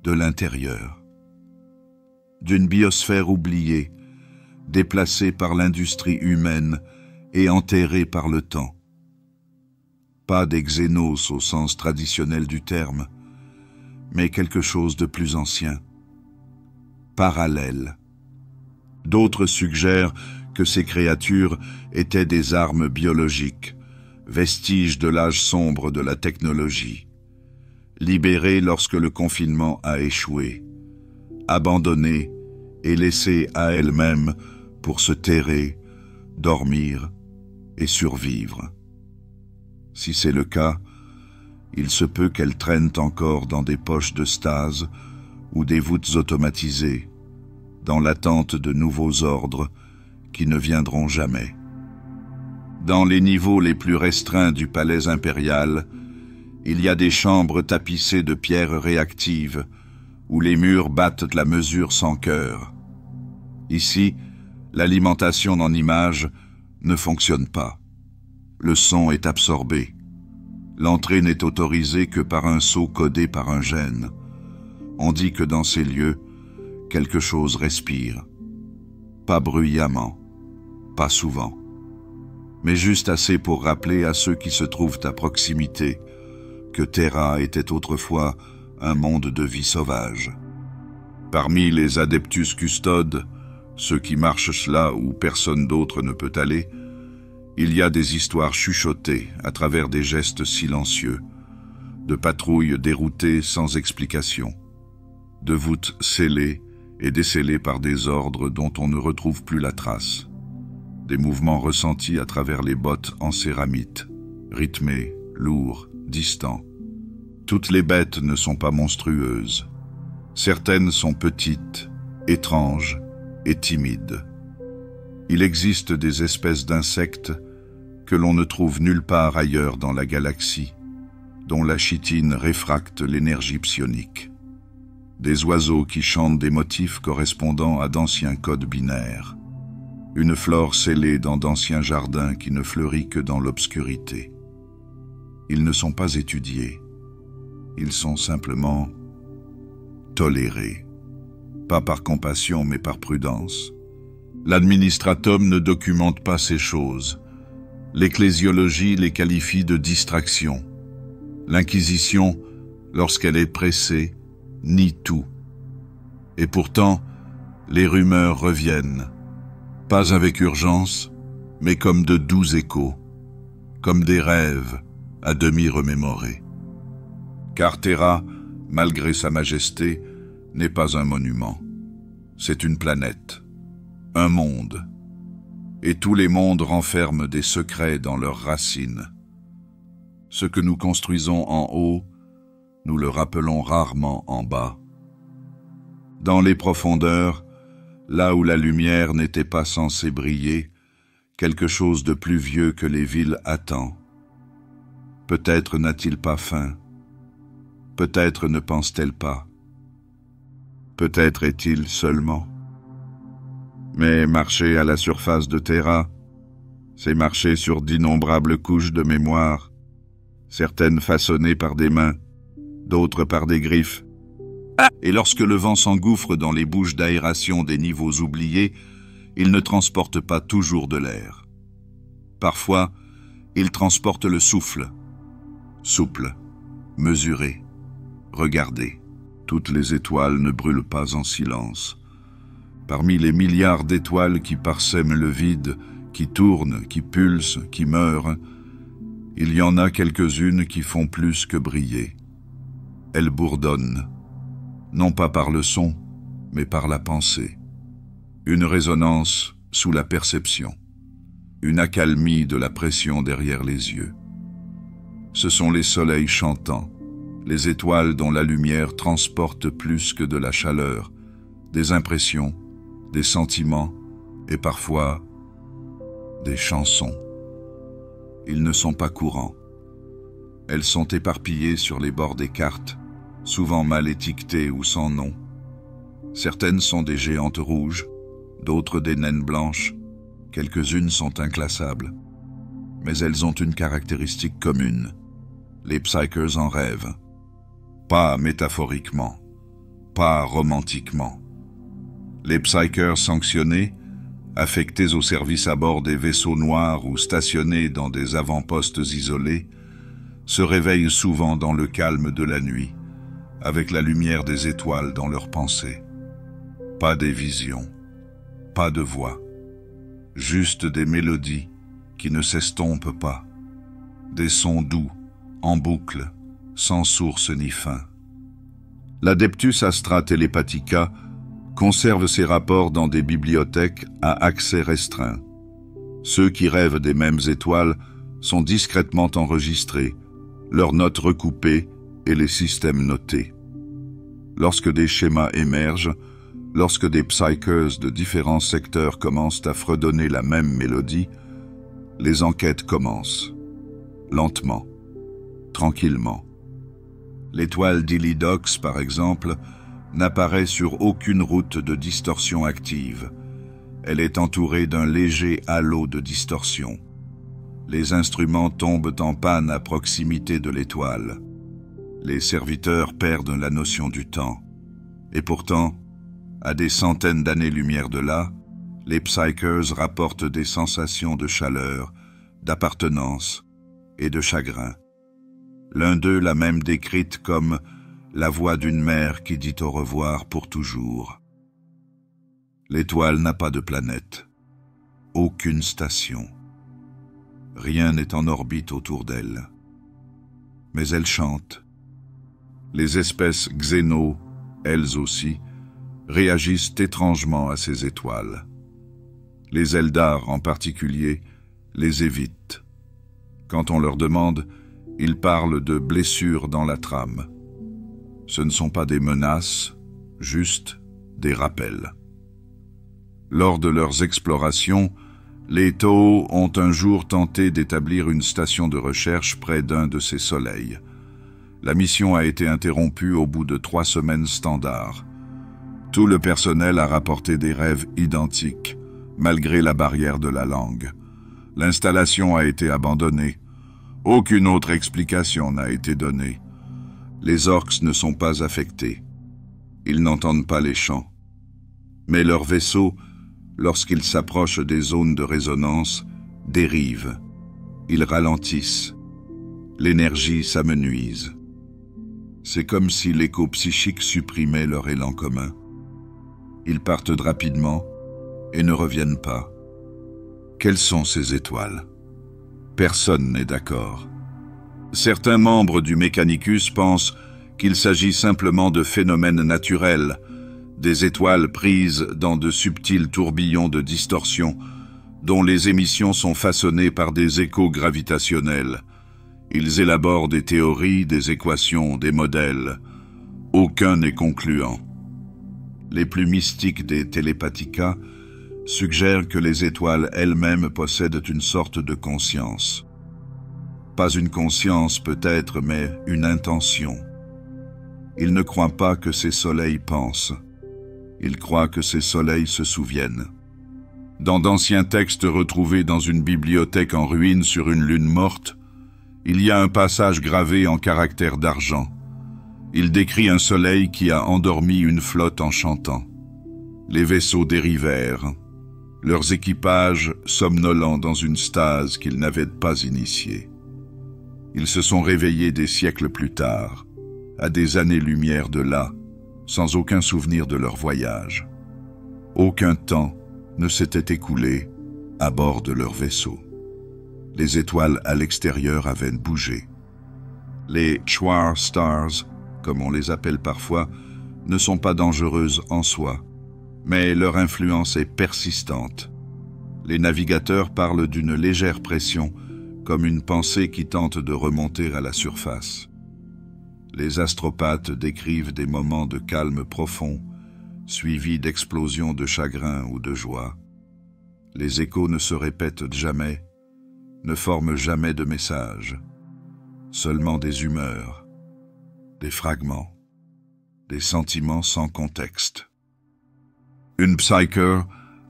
A: De l'intérieur. D'une biosphère oubliée, déplacée par l'industrie humaine et enterrée par le temps. Pas des xénos au sens traditionnel du terme, mais quelque chose de plus ancien. Parallèle. D'autres suggèrent que ces créatures étaient des armes biologiques, vestiges de l'âge sombre de la technologie, libérées lorsque le confinement a échoué, abandonnées et laissées à elles-mêmes pour se terrer, dormir et survivre. Si c'est le cas, il se peut qu'elles traînent encore dans des poches de stase ou des voûtes automatisées, dans l'attente de nouveaux ordres qui ne viendront jamais. Dans les niveaux les plus restreints du palais impérial, il y a des chambres tapissées de pierres réactives, où les murs battent la mesure sans cœur. Ici, l'alimentation en images ne fonctionne pas. Le son est absorbé. L'entrée n'est autorisée que par un sceau codé par un gène. On dit que dans ces lieux, quelque chose respire. Pas bruyamment, pas souvent, mais juste assez pour rappeler à ceux qui se trouvent à proximité que Terra était autrefois un monde de vie sauvage. Parmi les Adeptus Custodes, ceux qui marchent là où personne d'autre ne peut aller, il y a des histoires chuchotées à travers des gestes silencieux, de patrouilles déroutées sans explication, de voûtes scellées et décelés par des ordres dont on ne retrouve plus la trace. Des mouvements ressentis à travers les bottes en céramite, rythmés, lourds, distants. Toutes les bêtes ne sont pas monstrueuses. Certaines sont petites, étranges et timides. Il existe des espèces d'insectes que l'on ne trouve nulle part ailleurs dans la galaxie, dont la chitine réfracte l'énergie psionique. Des oiseaux qui chantent des motifs correspondant à d'anciens codes binaires. Une flore scellée dans d'anciens jardins qui ne fleurit que dans l'obscurité. Ils ne sont pas étudiés. Ils sont simplement tolérés. Pas par compassion, mais par prudence. L'administratum ne documente pas ces choses. L'ecclésiologie les qualifie de distraction. L'Inquisition, lorsqu'elle est pressée, nie tout. Et pourtant, les rumeurs reviennent. Pas avec urgence, mais comme de doux échos, comme des rêves à demi remémorés. Car Terra, malgré sa majesté, n'est pas un monument. C'est une planète, un monde. Et tous les mondes renferment des secrets dans leurs racines. Ce que nous construisons en haut, nous le rappelons rarement en bas. Dans les profondeurs, là où la lumière n'était pas censée briller, quelque chose de plus vieux que les villes attend. Peut-être n'a-t-il pas faim. Peut-être ne pense-t-elle pas. Peut-être est-il seulement. Mais marcher à la surface de Terra, c'est marcher sur d'innombrables couches de mémoire, certaines façonnées par des mains, d'autres par des griffes. Et lorsque le vent s'engouffre dans les bouches d'aération des niveaux oubliés, il ne transporte pas toujours de l'air. Parfois, il transporte le souffle, souple, mesuré, regardé. Toutes les étoiles ne brûlent pas en silence. Parmi les milliards d'étoiles qui parsèment le vide, qui tournent, qui pulsent, qui meurent, il y en a quelques-unes qui font plus que briller. Elles bourdonnent, non pas par le son, mais par la pensée. Une résonance sous la perception, une accalmie de la pression derrière les yeux. Ce sont les soleils chantants, les étoiles dont la lumière transporte plus que de la chaleur, des impressions, des sentiments et parfois des chansons. Ils ne sont pas courants. Elles sont éparpillées sur les bords des cartes, souvent mal étiquetées ou sans nom. Certaines sont des géantes rouges, d'autres des naines blanches, quelques-unes sont inclassables. Mais elles ont une caractéristique commune. Les Psykers en rêvent. Pas métaphoriquement, pas romantiquement. Les Psykers sanctionnés, affectés au service à bord des vaisseaux noirs ou stationnés dans des avant-postes isolés, se réveillent souvent dans le calme de la nuit, avec la lumière des étoiles dans leurs pensées. Pas des visions, pas de voix, juste des mélodies qui ne s'estompent pas, des sons doux, en boucle, sans source ni fin. L'Adeptus Astra Telepathica conserve ses rapports dans des bibliothèques à accès restreint. Ceux qui rêvent des mêmes étoiles sont discrètement enregistrés, leurs notes recoupées et les systèmes notés. Lorsque des schémas émergent, lorsque des psychers de différents secteurs commencent à fredonner la même mélodie, les enquêtes commencent, lentement, tranquillement. L'étoile d'Illidox, par exemple, n'apparaît sur aucune route de distorsion active. Elle est entourée d'un léger halo de distorsion. Les instruments tombent en panne à proximité de l'étoile. Les serviteurs perdent la notion du temps. Et pourtant, à des centaines d'années-lumière de là, les Psykers rapportent des sensations de chaleur, d'appartenance et de chagrin. L'un d'eux l'a même décrite comme la voix d'une mère qui dit au revoir pour toujours. L'étoile n'a pas de planète, aucune station. Rien n'est en orbite autour d'elle. Mais elle chante. Les espèces xéno, elles aussi, réagissent étrangement à ces étoiles. Les Eldar, en particulier, les évitent. Quand on leur demande, ils parlent de blessures dans la trame. Ce ne sont pas des menaces, juste des rappels. Lors de leurs explorations, les Toho ont un jour tenté d'établir une station de recherche près d'un de ces soleils. La mission a été interrompue au bout de 3 semaines standards. Tout le personnel a rapporté des rêves identiques, malgré la barrière de la langue. L'installation a été abandonnée. Aucune autre explication n'a été donnée. Les orques ne sont pas affectés. Ils n'entendent pas les chants. Mais leurs vaisseaux, lorsqu'ils s'approchent des zones de résonance, dérivent. Ils ralentissent. L'énergie s'amenuise. C'est comme si l'écho psychique supprimait leur élan commun. Ils partent rapidement et ne reviennent pas. Quelles sont ces étoiles? Personne n'est d'accord. Certains membres du Mechanicus pensent qu'il s'agit simplement de phénomènes naturels, des étoiles prises dans de subtils tourbillons de distorsion, dont les émissions sont façonnées par des échos gravitationnels. Ils élaborent des théories, des équations, des modèles. Aucun n'est concluant. Les plus mystiques des Telepathica suggèrent que les étoiles elles-mêmes possèdent une sorte de conscience. Pas une conscience peut-être, mais une intention. Ils ne croient pas que ces soleils pensent. Ils croient que ces soleils se souviennent. Dans d'anciens textes retrouvés dans une bibliothèque en ruine sur une lune morte, il y a un passage gravé en caractères d'argent. Il décrit un soleil qui a endormi une flotte en chantant. Les vaisseaux dérivèrent, leurs équipages somnolents dans une stase qu'ils n'avaient pas initiée. Ils se sont réveillés des siècles plus tard, à des années-lumière de là, sans aucun souvenir de leur voyage. Aucun temps ne s'était écoulé à bord de leur vaisseau. Les étoiles à l'extérieur avaient bougé. Les Chwar Stars, comme on les appelle parfois, ne sont pas dangereuses en soi, mais leur influence est persistante. Les navigateurs parlent d'une légère pression, comme une pensée qui tente de remonter à la surface. Les astropathes décrivent des moments de calme profond, suivis d'explosions de chagrin ou de joie. Les échos ne se répètent jamais, ne forment jamais de messages, seulement des humeurs, des fragments, des sentiments sans contexte. Une psyker,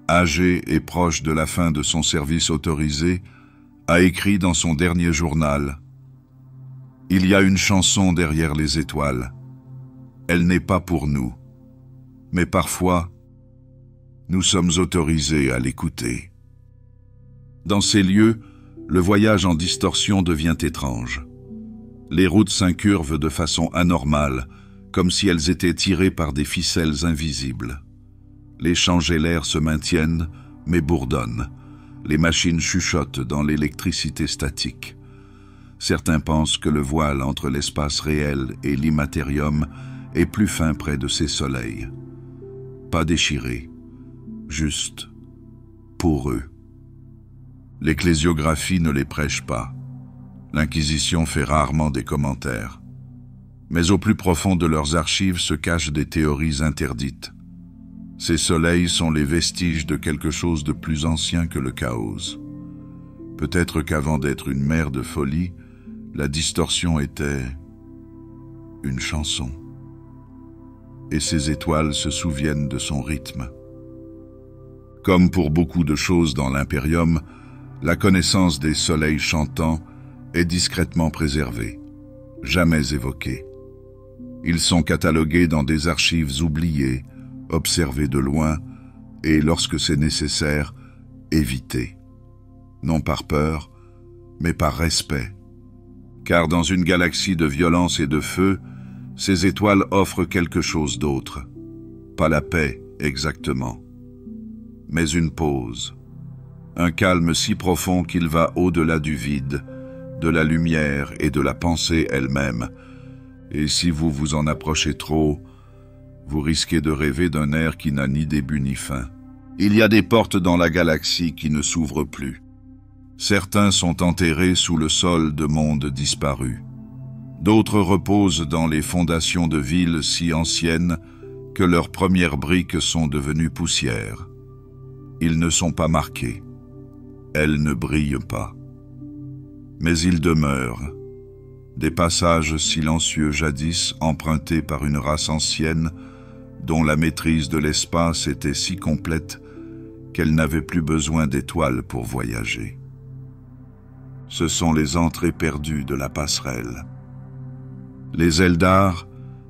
A: âgée et proche de la fin de son service autorisé, a écrit dans son dernier journal « Il y a une chanson derrière les étoiles. Elle n'est pas pour nous, mais parfois, nous sommes autorisés à l'écouter. » Dans ces lieux, le voyage en distorsion devient étrange. Les routes s'incurvent de façon anormale, comme si elles étaient tirées par des ficelles invisibles. Les champs gélaires se maintiennent, mais bourdonnent. Les machines chuchotent dans l'électricité statique. Certains pensent que le voile entre l'espace réel et l'immatérium est plus fin près de ces soleils. Pas déchiré, juste pour eux. L'ecclésiographie ne les prêche pas. L'Inquisition fait rarement des commentaires. Mais au plus profond de leurs archives se cachent des théories interdites. Ces soleils sont les vestiges de quelque chose de plus ancien que le chaos. Peut-être qu'avant d'être une mer de folie, la distorsion était une chanson. Et ces étoiles se souviennent de son rythme. Comme pour beaucoup de choses dans l'Imperium, la connaissance des soleils chantants est discrètement préservée, jamais évoquée. Ils sont catalogués dans des archives oubliées, observés de loin et, lorsque c'est nécessaire, évités. Non par peur, mais par respect. Car dans une galaxie de violence et de feu, ces étoiles offrent quelque chose d'autre. Pas la paix, exactement, mais une pause. Un calme si profond qu'il va au-delà du vide, de la lumière et de la pensée elle-même. Et si vous vous en approchez trop, vous risquez de rêver d'un air qui n'a ni début ni fin. Il y a des portes dans la galaxie qui ne s'ouvrent plus. Certains sont enterrés sous le sol de mondes disparus. D'autres reposent dans les fondations de villes si anciennes que leurs premières briques sont devenues poussière. Ils ne sont pas marqués. Elles ne brillent pas. Mais ils demeurent. Des passages silencieux jadis empruntés par une race ancienne dont la maîtrise de l'espace était si complète qu'elle n'avait plus besoin d'étoiles pour voyager. Ce sont les entrées perdues de la passerelle. Les Eldar,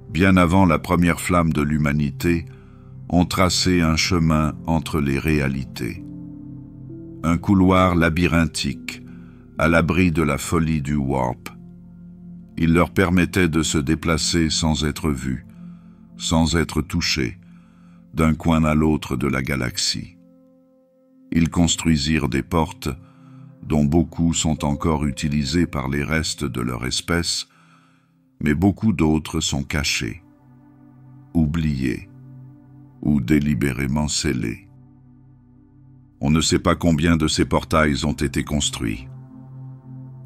A: bien avant la première flamme de l'humanité, ont tracé un chemin entre les réalités. Un couloir labyrinthique, à l'abri de la folie du warp. Il leur permettait de se déplacer sans être vus, sans être touchés, d'un coin à l'autre de la galaxie. Ils construisirent des portes, dont beaucoup sont encore utilisées par les restes de leur espèce, mais beaucoup d'autres sont cachées, oubliées ou délibérément scellées. On ne sait pas combien de ces portails ont été construits.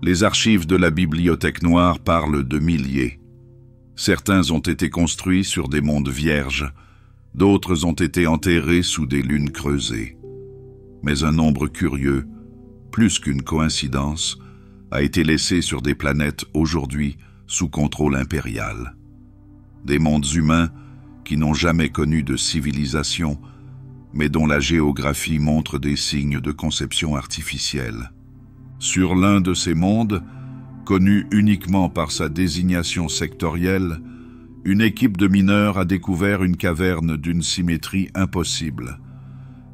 A: Les archives de la Bibliothèque Noire parlent de milliers. Certains ont été construits sur des mondes vierges, d'autres ont été enterrés sous des lunes creusées. Mais un nombre curieux, plus qu'une coïncidence, a été laissé sur des planètes aujourd'hui sous contrôle impérial. Des mondes humains qui n'ont jamais connu de civilisation, mais dont la géographie montre des signes de conception artificielle. Sur l'un de ces mondes, connu uniquement par sa désignation sectorielle, une équipe de mineurs a découvert une caverne d'une symétrie impossible.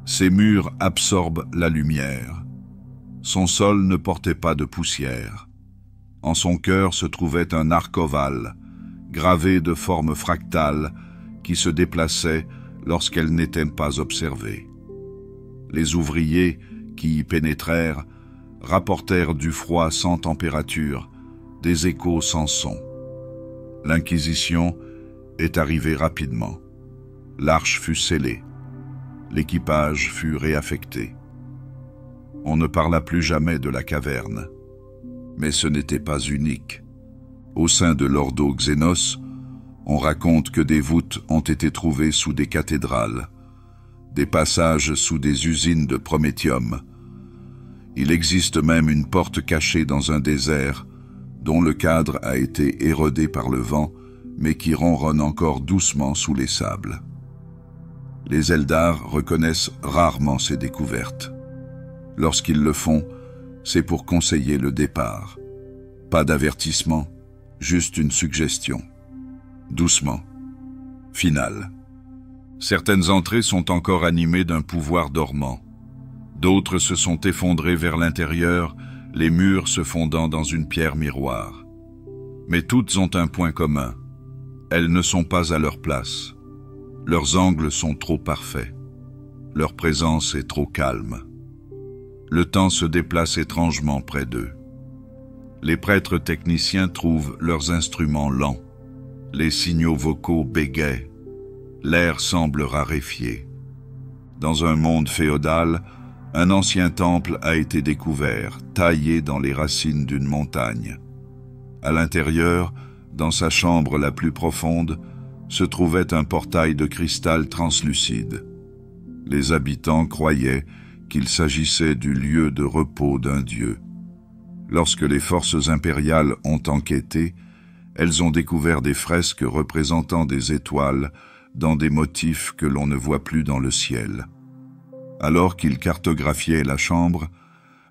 A: Ses murs absorbent la lumière. Son sol ne portait pas de poussière. En son cœur se trouvait un arc ovale, gravé de formes fractales, qui se déplaçait lorsqu'elles n'étaient pas observées. Les ouvriers qui y pénétrèrent rapportèrent du froid sans température, des échos sans son. L'Inquisition est arrivée rapidement. L'arche fut scellée. L'équipage fut réaffecté. On ne parla plus jamais de la caverne. Mais ce n'était pas unique. Au sein de l'Ordo Xénos, on raconte que des voûtes ont été trouvées sous des cathédrales, des passages sous des usines de prométhium. Il existe même une porte cachée dans un désert, dont le cadre a été érodé par le vent, mais qui ronronne encore doucement sous les sables. Les Eldar reconnaissent rarement ces découvertes. Lorsqu'ils le font, c'est pour conseiller le départ. Pas d'avertissement, juste une suggestion. Doucement. Final. Certaines entrées sont encore animées d'un pouvoir dormant. D'autres se sont effondrées vers l'intérieur, les murs se fondant dans une pierre miroir. Mais toutes ont un point commun. Elles ne sont pas à leur place. Leurs angles sont trop parfaits. Leur présence est trop calme. Le temps se déplace étrangement près d'eux. Les prêtres techniciens trouvent leurs instruments lents. Les signaux vocaux bégayent. L'air semble raréfié. Dans un monde féodal, un ancien temple a été découvert, taillé dans les racines d'une montagne. À l'intérieur, dans sa chambre la plus profonde, se trouvait un portail de cristal translucide. Les habitants croyaient qu'il s'agissait du lieu de repos d'un dieu. Lorsque les forces impériales ont enquêté, elles ont découvert des fresques représentant des étoiles dans des motifs que l'on ne voit plus dans le ciel. Alors qu'ils cartographiaient la chambre,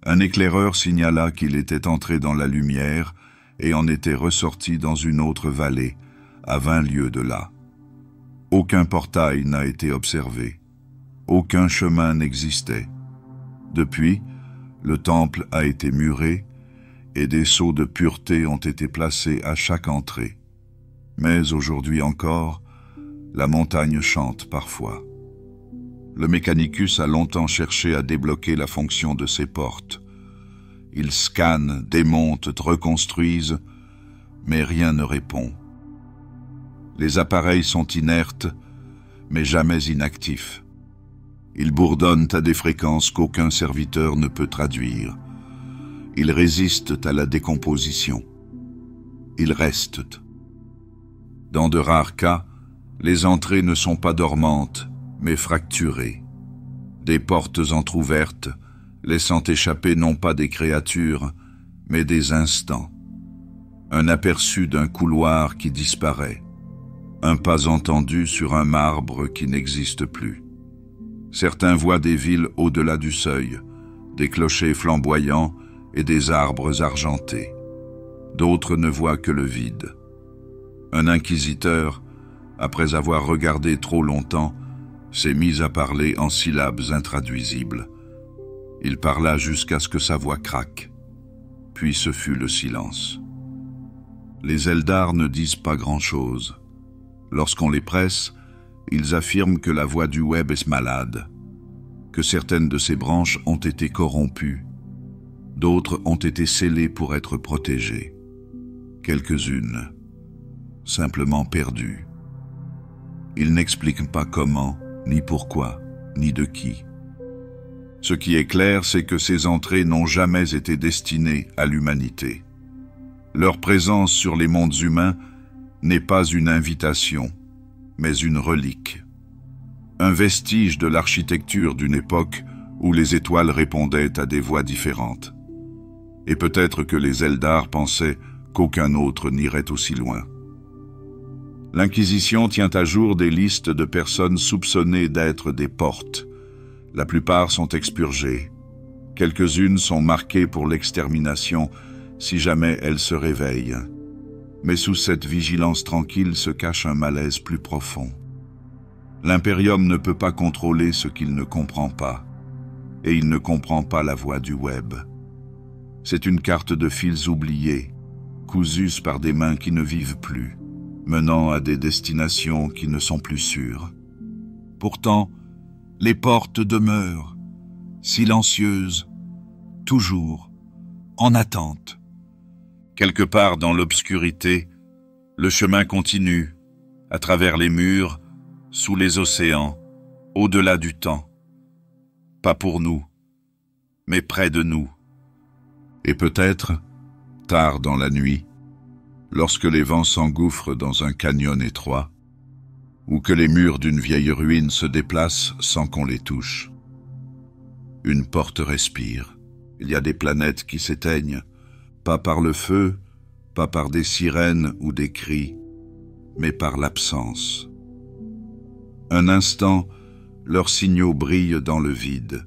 A: un éclaireur signala qu'il était entré dans la lumière et en était ressorti dans une autre vallée, à 20 lieues de là. Aucun portail n'a été observé. Aucun chemin n'existait. Depuis, le temple a été muré et des sceaux de pureté ont été placés à chaque entrée. Mais aujourd'hui encore, la montagne chante parfois. Le Mechanicus a longtemps cherché à débloquer la fonction de ces portes. Ils scannent, démontent, reconstruisent, mais rien ne répond. Les appareils sont inertes, mais jamais inactifs. Ils bourdonnent à des fréquences qu'aucun serviteur ne peut traduire. Ils résistent à la décomposition. Ils restent. Dans de rares cas, les entrées ne sont pas dormantes, mais fracturées. Des portes entr'ouvertes, laissant échapper non pas des créatures, mais des instants. Un aperçu d'un couloir qui disparaît. Un pas entendu sur un marbre qui n'existe plus. Certains voient des villes au-delà du seuil, des clochers flamboyants et des arbres argentés. D'autres ne voient que le vide. Un inquisiteur, après avoir regardé trop longtemps, s'est mis à parler en syllabes intraduisibles. Il parla jusqu'à ce que sa voix craque. Puis ce fut le silence. Les Eldar ne disent pas grand-chose. Lorsqu'on les presse, ils affirment que la voie du web est malade, que certaines de ses branches ont été corrompues, d'autres ont été scellées pour être protégées, quelques-unes, simplement perdues. Ils n'expliquent pas comment, ni pourquoi, ni de qui. Ce qui est clair, c'est que ces entrées n'ont jamais été destinées à l'humanité. Leur présence sur les mondes humains n'est pas une invitation, mais une relique. Un vestige de l'architecture d'une époque où les étoiles répondaient à des voix différentes. Et peut-être que les Eldar pensaient qu'aucun autre n'irait aussi loin. L'Inquisition tient à jour des listes de personnes soupçonnées d'être des portes. La plupart sont expurgées. Quelques-unes sont marquées pour l'extermination si jamais elles se réveillent. Mais sous cette vigilance tranquille se cache un malaise plus profond. L'Imperium ne peut pas contrôler ce qu'il ne comprend pas, et il ne comprend pas la voie du web. C'est une carte de fils oubliés, cousus par des mains qui ne vivent plus, menant à des destinations qui ne sont plus sûres. Pourtant, les portes demeurent, silencieuses, toujours, en attente. Quelque part dans l'obscurité, le chemin continue, à travers les murs, sous les océans, au-delà du temps. Pas pour nous, mais près de nous. Et peut-être, tard dans la nuit, lorsque les vents s'engouffrent dans un canyon étroit, ou que les murs d'une vieille ruine se déplacent sans qu'on les touche. Une porte respire. Il y a des planètes qui s'éteignent, pas par le feu, pas par des sirènes ou des cris, mais par l'absence. Un instant, leurs signaux brillent dans le vide.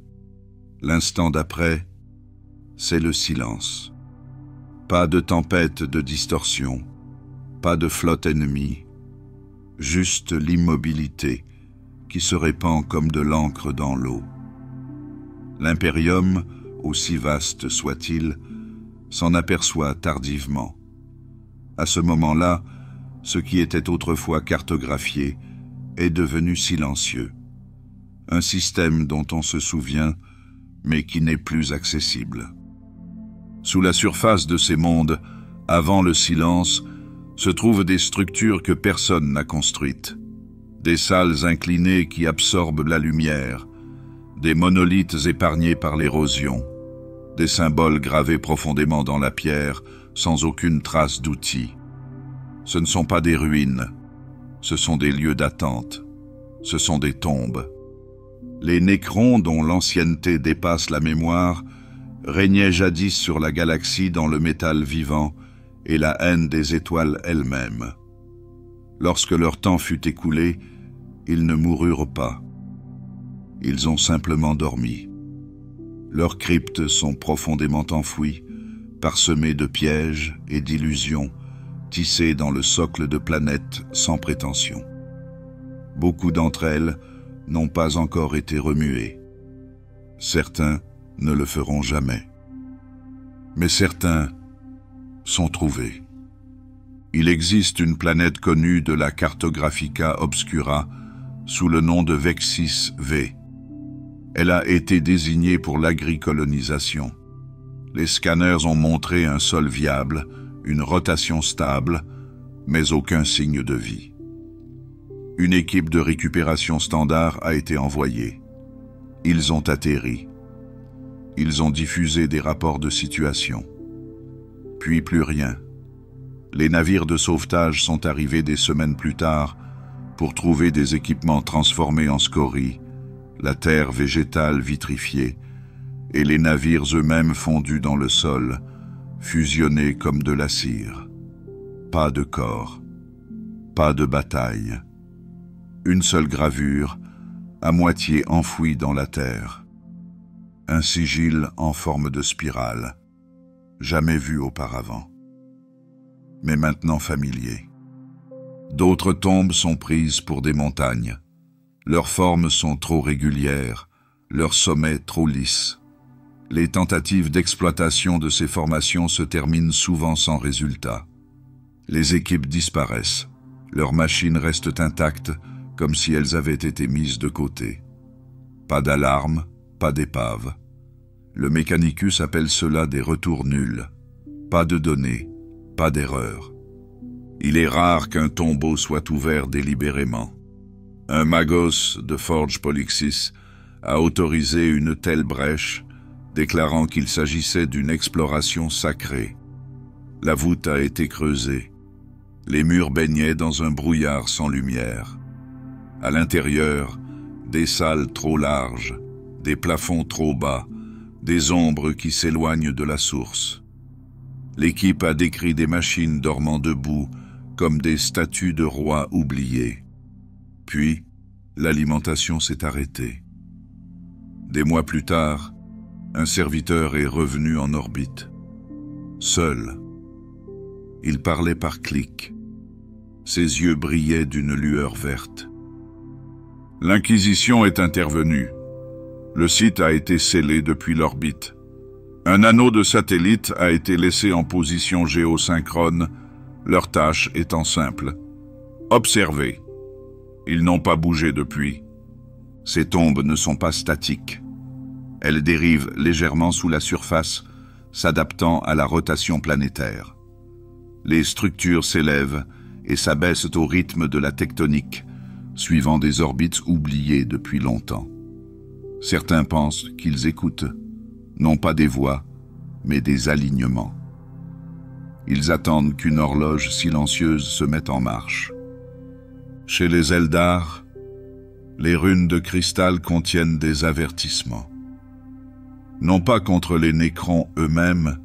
A: L'instant d'après, c'est le silence. Pas de tempête de distorsion, pas de flotte ennemie, juste l'immobilité qui se répand comme de l'encre dans l'eau. L'Imperium, aussi vaste soit-il, s'en aperçoit tardivement. À ce moment-là, ce qui était autrefois cartographié est devenu silencieux. Un système dont on se souvient, mais qui n'est plus accessible. Sous la surface de ces mondes, avant le silence, se trouvent des structures que personne n'a construites. Des salles inclinées qui absorbent la lumière, des monolithes épargnés par l'érosion, des symboles gravés profondément dans la pierre, sans aucune trace d'outils. Ce ne sont pas des ruines, ce sont des lieux d'attente, ce sont des tombes. Les nécrons dont l'ancienneté dépasse la mémoire régnaient jadis sur la galaxie dans le métal vivant et la haine des étoiles elles-mêmes. Lorsque leur temps fut écoulé, ils ne moururent pas. Ils ont simplement dormi. Leurs cryptes sont profondément enfouies, parsemées de pièges et d'illusions, tissées dans le socle de planètes sans prétention. Beaucoup d'entre elles n'ont pas encore été remuées. Certains ne le feront jamais. Mais certains sont trouvés. Il existe une planète connue de la Cartographica Obscura sous le nom de Vexis V. Elle a été désignée pour l'agricolonisation. Les scanners ont montré un sol viable, une rotation stable, mais aucun signe de vie. Une équipe de récupération standard a été envoyée. Ils ont atterri. Ils ont diffusé des rapports de situation. Puis plus rien. Les navires de sauvetage sont arrivés des semaines plus tard pour trouver des équipements transformés en scories, la terre végétale vitrifiée et les navires eux-mêmes fondus dans le sol, fusionnés comme de la cire. Pas de corps, pas de bataille. Une seule gravure, à moitié enfouie dans la terre. Un sigil en forme de spirale, jamais vu auparavant, mais maintenant familier. D'autres tombes sont prises pour des montagnes. Leurs formes sont trop régulières, leurs sommets trop lisses. Les tentatives d'exploitation de ces formations se terminent souvent sans résultat. Les équipes disparaissent. Leurs machines restent intactes, comme si elles avaient été mises de côté. Pas d'alarme, pas d'épave. Le Mechanicus appelle cela des retours nuls. Pas de données, pas d'erreur. Il est rare qu'un tombeau soit ouvert délibérément. Un magos de Forge Polixis a autorisé une telle brèche, déclarant qu'il s'agissait d'une exploration sacrée. La voûte a été creusée. Les murs baignaient dans un brouillard sans lumière. À l'intérieur, des salles trop larges, des plafonds trop bas, des ombres qui s'éloignent de la source. L'équipe a décrit des machines dormant debout comme des statues de rois oubliés. Puis, l'alimentation s'est arrêtée. Des mois plus tard, un serviteur est revenu en orbite. Seul. Il parlait par clics. Ses yeux brillaient d'une lueur verte. L'Inquisition est intervenue. Le site a été scellé depuis l'orbite. Un anneau de satellite a été laissé en position géosynchrone, leur tâche étant simple. Observer. Ils n'ont pas bougé depuis. Ces tombes ne sont pas statiques. Elles dérivent légèrement sous la surface, s'adaptant à la rotation planétaire. Les structures s'élèvent et s'abaissent au rythme de la tectonique, suivant des orbites oubliées depuis longtemps. Certains pensent qu'ils écoutent, non pas des voix, mais des alignements. Ils attendent qu'une horloge silencieuse se mette en marche. Chez les Eldar, les runes de cristal contiennent des avertissements. Non pas contre les Nécrons eux-mêmes,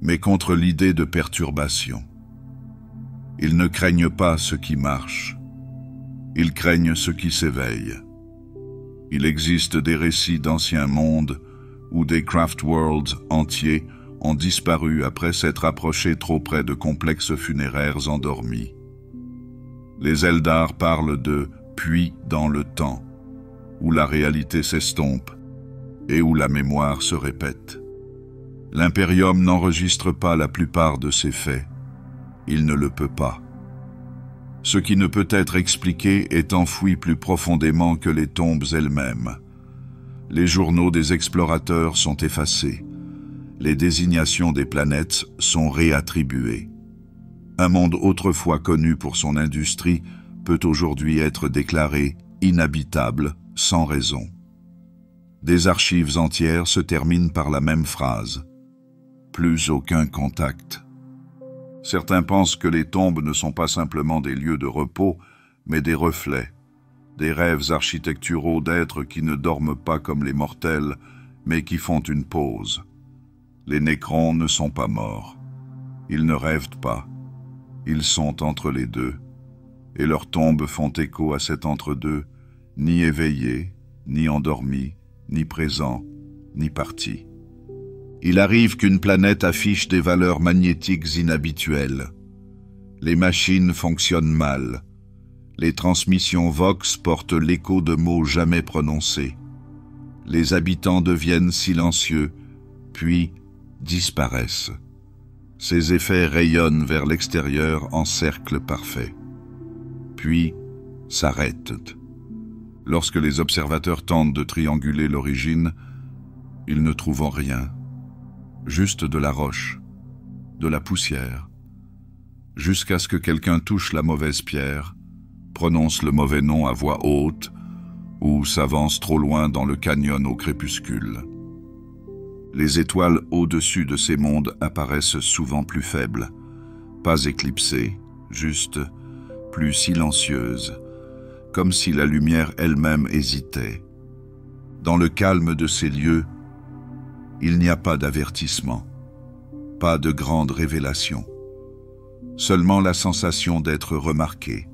A: mais contre l'idée de perturbation. Ils ne craignent pas ce qui marche. Ils craignent ce qui s'éveille. Il existe des récits d'anciens mondes où des craft worlds entiers ont disparu après s'être approchés trop près de complexes funéraires endormis. Les Eldar parlent de « puits dans le temps », où la réalité s'estompe et où la mémoire se répète. L'Imperium n'enregistre pas la plupart de ces faits. Il ne le peut pas. Ce qui ne peut être expliqué est enfoui plus profondément que les tombes elles-mêmes. Les journaux des explorateurs sont effacés. Les désignations des planètes sont réattribuées. Un monde autrefois connu pour son industrie peut aujourd'hui être déclaré inhabitable sans raison. Des archives entières se terminent par la même phrase. Plus aucun contact. Certains pensent que les tombes ne sont pas simplement des lieux de repos, mais des reflets, des rêves architecturaux d'êtres qui ne dorment pas comme les mortels, mais qui font une pause. Les Nécrons ne sont pas morts. Ils ne rêvent pas. Ils sont entre les deux, et leurs tombes font écho à cet entre-deux, ni éveillés, ni endormis, ni présents, ni partis. Il arrive qu'une planète affiche des valeurs magnétiques inhabituelles. Les machines fonctionnent mal. Les transmissions Vox portent l'écho de mots jamais prononcés. Les habitants deviennent silencieux, puis disparaissent. Ces effets rayonnent vers l'extérieur en cercle parfait. Puis s'arrêtent. Lorsque les observateurs tentent de trianguler l'origine, ils ne trouvent rien. Juste de la roche, de la poussière, jusqu'à ce que quelqu'un touche la mauvaise pierre, prononce le mauvais nom à voix haute ou s'avance trop loin dans le canyon au crépuscule. Les étoiles au-dessus de ces mondes apparaissent souvent plus faibles, pas éclipsées, juste plus silencieuses, comme si la lumière elle-même hésitait. Dans le calme de ces lieux, il n'y a pas d'avertissement, pas de grande révélation, seulement la sensation d'être remarqué,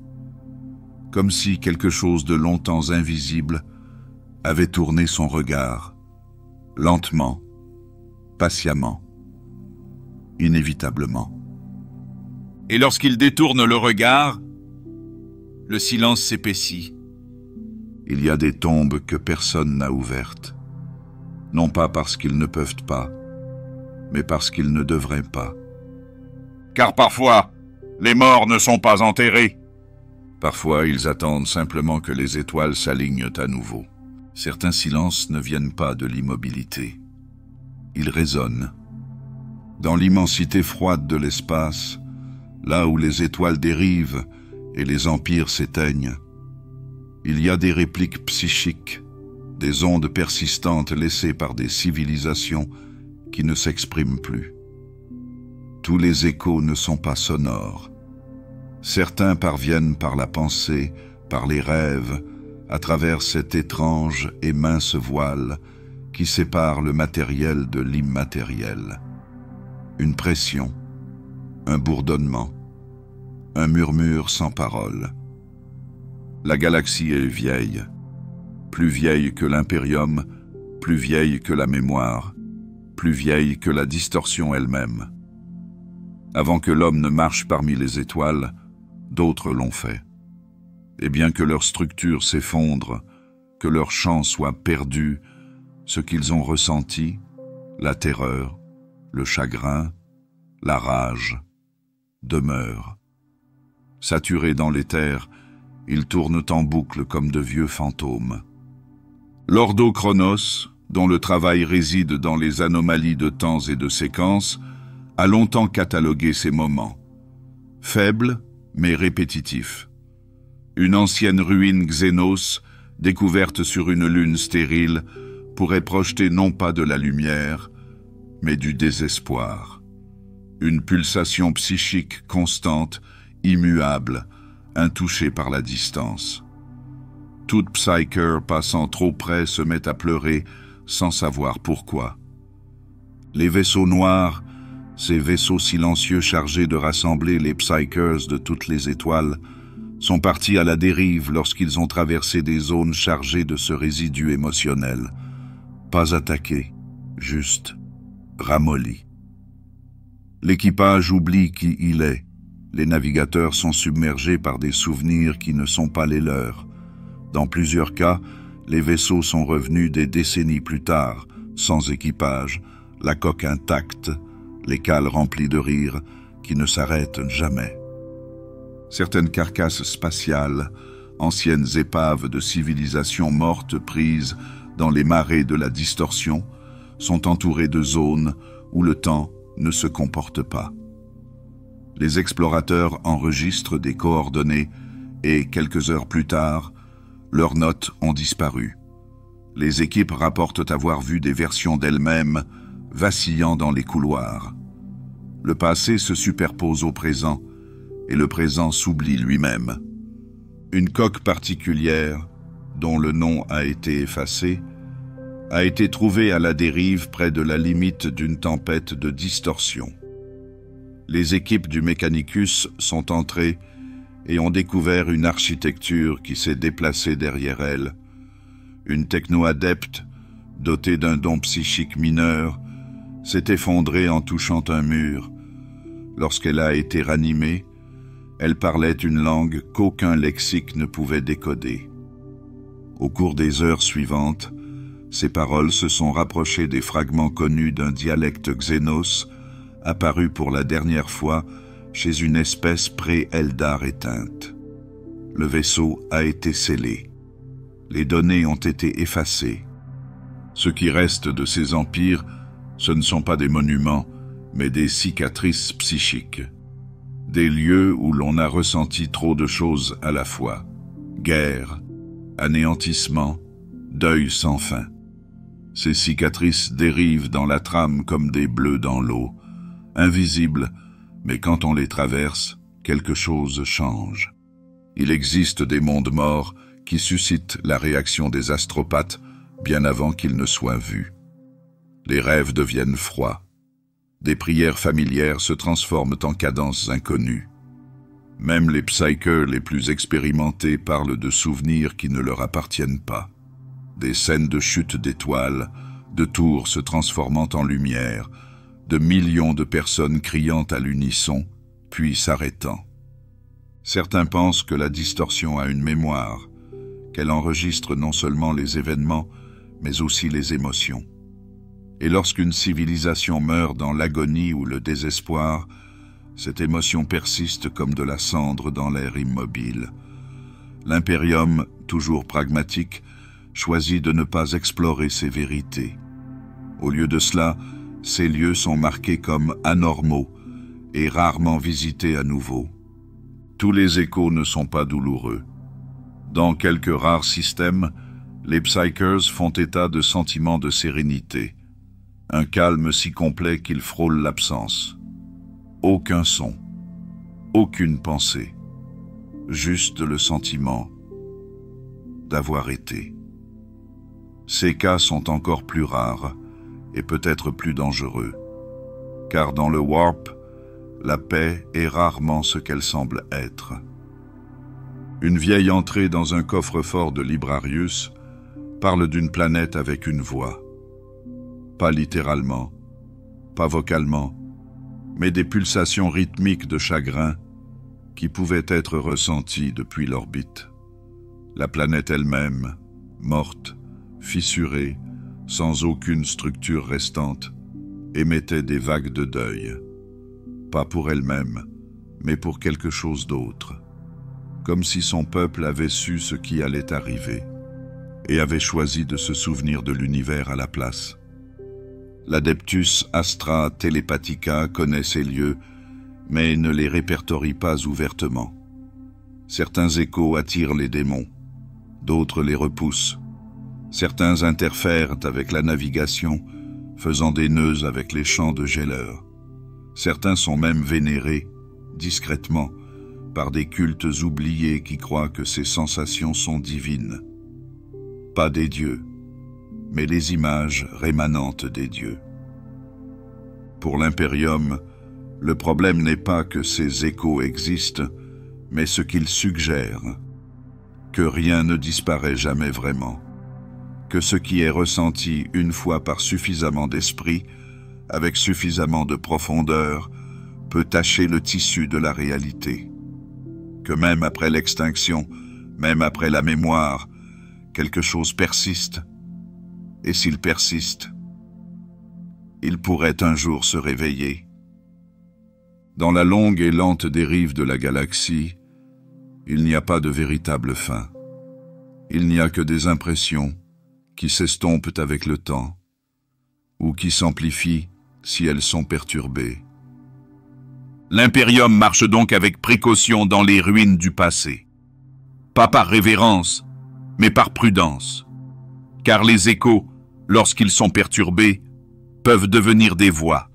A: comme si quelque chose de longtemps invisible avait tourné son regard, lentement, patiemment, inévitablement. Et lorsqu'il détourne le regard, le silence s'épaissit. Il y a des tombes que personne n'a ouvertes, non pas parce qu'ils ne peuvent pas, mais parce qu'ils ne devraient pas. Car parfois, les morts ne sont pas enterrés. Parfois, ils attendent simplement que les étoiles s'alignent à nouveau. Certains silences ne viennent pas de l'immobilité. Ils résonnent. Dans l'immensité froide de l'espace, là où les étoiles dérivent et les empires s'éteignent, il y a des répliques psychiques, des ondes persistantes laissées par des civilisations qui ne s'expriment plus. Tous les échos ne sont pas sonores. Certains parviennent par la pensée, par les rêves, à travers cet étrange et mince voile qui sépare le matériel de l'immatériel. Une pression, un bourdonnement, un murmure sans parole. La galaxie est vieille, plus vieille que l'impérium, plus vieille que la mémoire, plus vieille que la distorsion elle-même. Avant que l'homme ne marche parmi les étoiles, d'autres l'ont fait. Et bien que leur structure s'effondre, que leur chant soit perdu, ce qu'ils ont ressenti, la terreur, le chagrin, la rage, demeure. Saturés dans l'éther, ils tournent en boucle comme de vieux fantômes. L'Ordo-Chronos, dont le travail réside dans les anomalies de temps et de séquences, a longtemps catalogué ces moments. Faibles, mais répétitifs. Une ancienne ruine Xénos, découverte sur une lune stérile, pourrait projeter non pas de la lumière, mais du désespoir. Une pulsation psychique constante, immuable, intouchée par la distance. Toute psyker passant trop près se met à pleurer sans savoir pourquoi. Les vaisseaux noirs, ces vaisseaux silencieux chargés de rassembler les psykers de toutes les étoiles, sont partis à la dérive lorsqu'ils ont traversé des zones chargées de ce résidu émotionnel. Pas attaqués, juste ramollis. L'équipage oublie qui il est. Les navigateurs sont submergés par des souvenirs qui ne sont pas les leurs. Dans plusieurs cas, les vaisseaux sont revenus des décennies plus tard, sans équipage, la coque intacte, les cales remplies de rires qui ne s'arrêtent jamais. Certaines carcasses spatiales, anciennes épaves de civilisations mortes prises dans les marées de la distorsion, sont entourées de zones où le temps ne se comporte pas. Les explorateurs enregistrent des coordonnées et, quelques heures plus tard, leurs notes ont disparu. Les équipes rapportent avoir vu des versions d'elles-mêmes vacillant dans les couloirs. Le passé se superpose au présent et le présent s'oublie lui-même. Une coque particulière, dont le nom a été effacé, a été trouvée à la dérive près de la limite d'une tempête de distorsion. Les équipes du Mechanicus sont entrées et ont découvert une architecture qui s'est déplacée derrière elle. Une techno-adepte, dotée d'un don psychique mineur, s'est effondrée en touchant un mur. Lorsqu'elle a été ranimée, elle parlait une langue qu'aucun lexique ne pouvait décoder. Au cours des heures suivantes, ces paroles se sont rapprochées des fragments connus d'un dialecte xénos, apparu pour la dernière fois chez une espèce pré-Eldar éteinte. Le vaisseau a été scellé. Les données ont été effacées. Ce qui reste de ces empires, ce ne sont pas des monuments, mais des cicatrices psychiques. Des lieux où l'on a ressenti trop de choses à la fois. guerre, anéantissement, deuil sans fin. Ces cicatrices dérivent dans la trame comme des bleus dans l'eau, invisibles, mais quand on les traverse, quelque chose change. Il existe des mondes morts qui suscitent la réaction des astropathes bien avant qu'ils ne soient vus. Les rêves deviennent froids. Des prières familières se transforment en cadences inconnues. Même les psychers les plus expérimentés parlent de souvenirs qui ne leur appartiennent pas. Des scènes de chute d'étoiles, de tours se transformant en lumière, de millions de personnes criant à l'unisson, puis s'arrêtant. Certains pensent que la distorsion a une mémoire, qu'elle enregistre non seulement les événements, mais aussi les émotions. Et lorsqu'une civilisation meurt dans l'agonie ou le désespoir, cette émotion persiste comme de la cendre dans l'air immobile. L'Imperium, toujours pragmatique, choisit de ne pas explorer ces vérités. Au lieu de cela, ces lieux sont marqués comme anormaux et rarement visités à nouveau. Tous les échos ne sont pas douloureux. Dans quelques rares systèmes, les psychers font état de sentiments de sérénité, un calme si complet qu'il frôle l'absence. Aucun son, aucune pensée, juste le sentiment d'avoir été. Ces cas sont encore plus rares et peut-être plus dangereux, car dans le warp, la paix est rarement ce qu'elle semble être. Une vieille entrée dans un coffre-fort de Librarius parle d'une planète avec une voix. Pas littéralement, pas vocalement, mais des pulsations rythmiques de chagrin qui pouvaient être ressenties depuis l'orbite. La planète elle-même, morte, fissurée, sans aucune structure restante, émettait des vagues de deuil. Pas pour elle-même, mais pour quelque chose d'autre. Comme si son peuple avait su ce qui allait arriver et avait choisi de se souvenir de l'univers à la place. L'Adeptus Astra Telepathica connaît ces lieux, mais ne les répertorie pas ouvertement. Certains échos attirent les démons, d'autres les repoussent. Certains interfèrent avec la navigation, faisant des nœuds avec les champs de géleurs. Certains sont même vénérés, discrètement, par des cultes oubliés qui croient que ces sensations sont divines. Pas des dieux, mais les images rémanentes des dieux. Pour l'Imperium, le problème n'est pas que ces échos existent, mais ce qu'ils suggèrent, que rien ne disparaît jamais vraiment, que ce qui est ressenti une fois par suffisamment d'esprit, avec suffisamment de profondeur, peut tacher le tissu de la réalité, que même après l'extinction, même après la mémoire, quelque chose persiste, et s'il persiste, il pourrait un jour se réveiller. Dans la longue et lente dérive de la galaxie, il n'y a pas de véritable fin. Il n'y a que des impressions qui s'estompent avec le temps, ou qui s'amplifient si elles sont perturbées. L'Imperium marche donc avec précaution dans les ruines du passé. Pas par révérence, mais par prudence. Car les échos, lorsqu'ils sont perturbés, peuvent devenir des voix.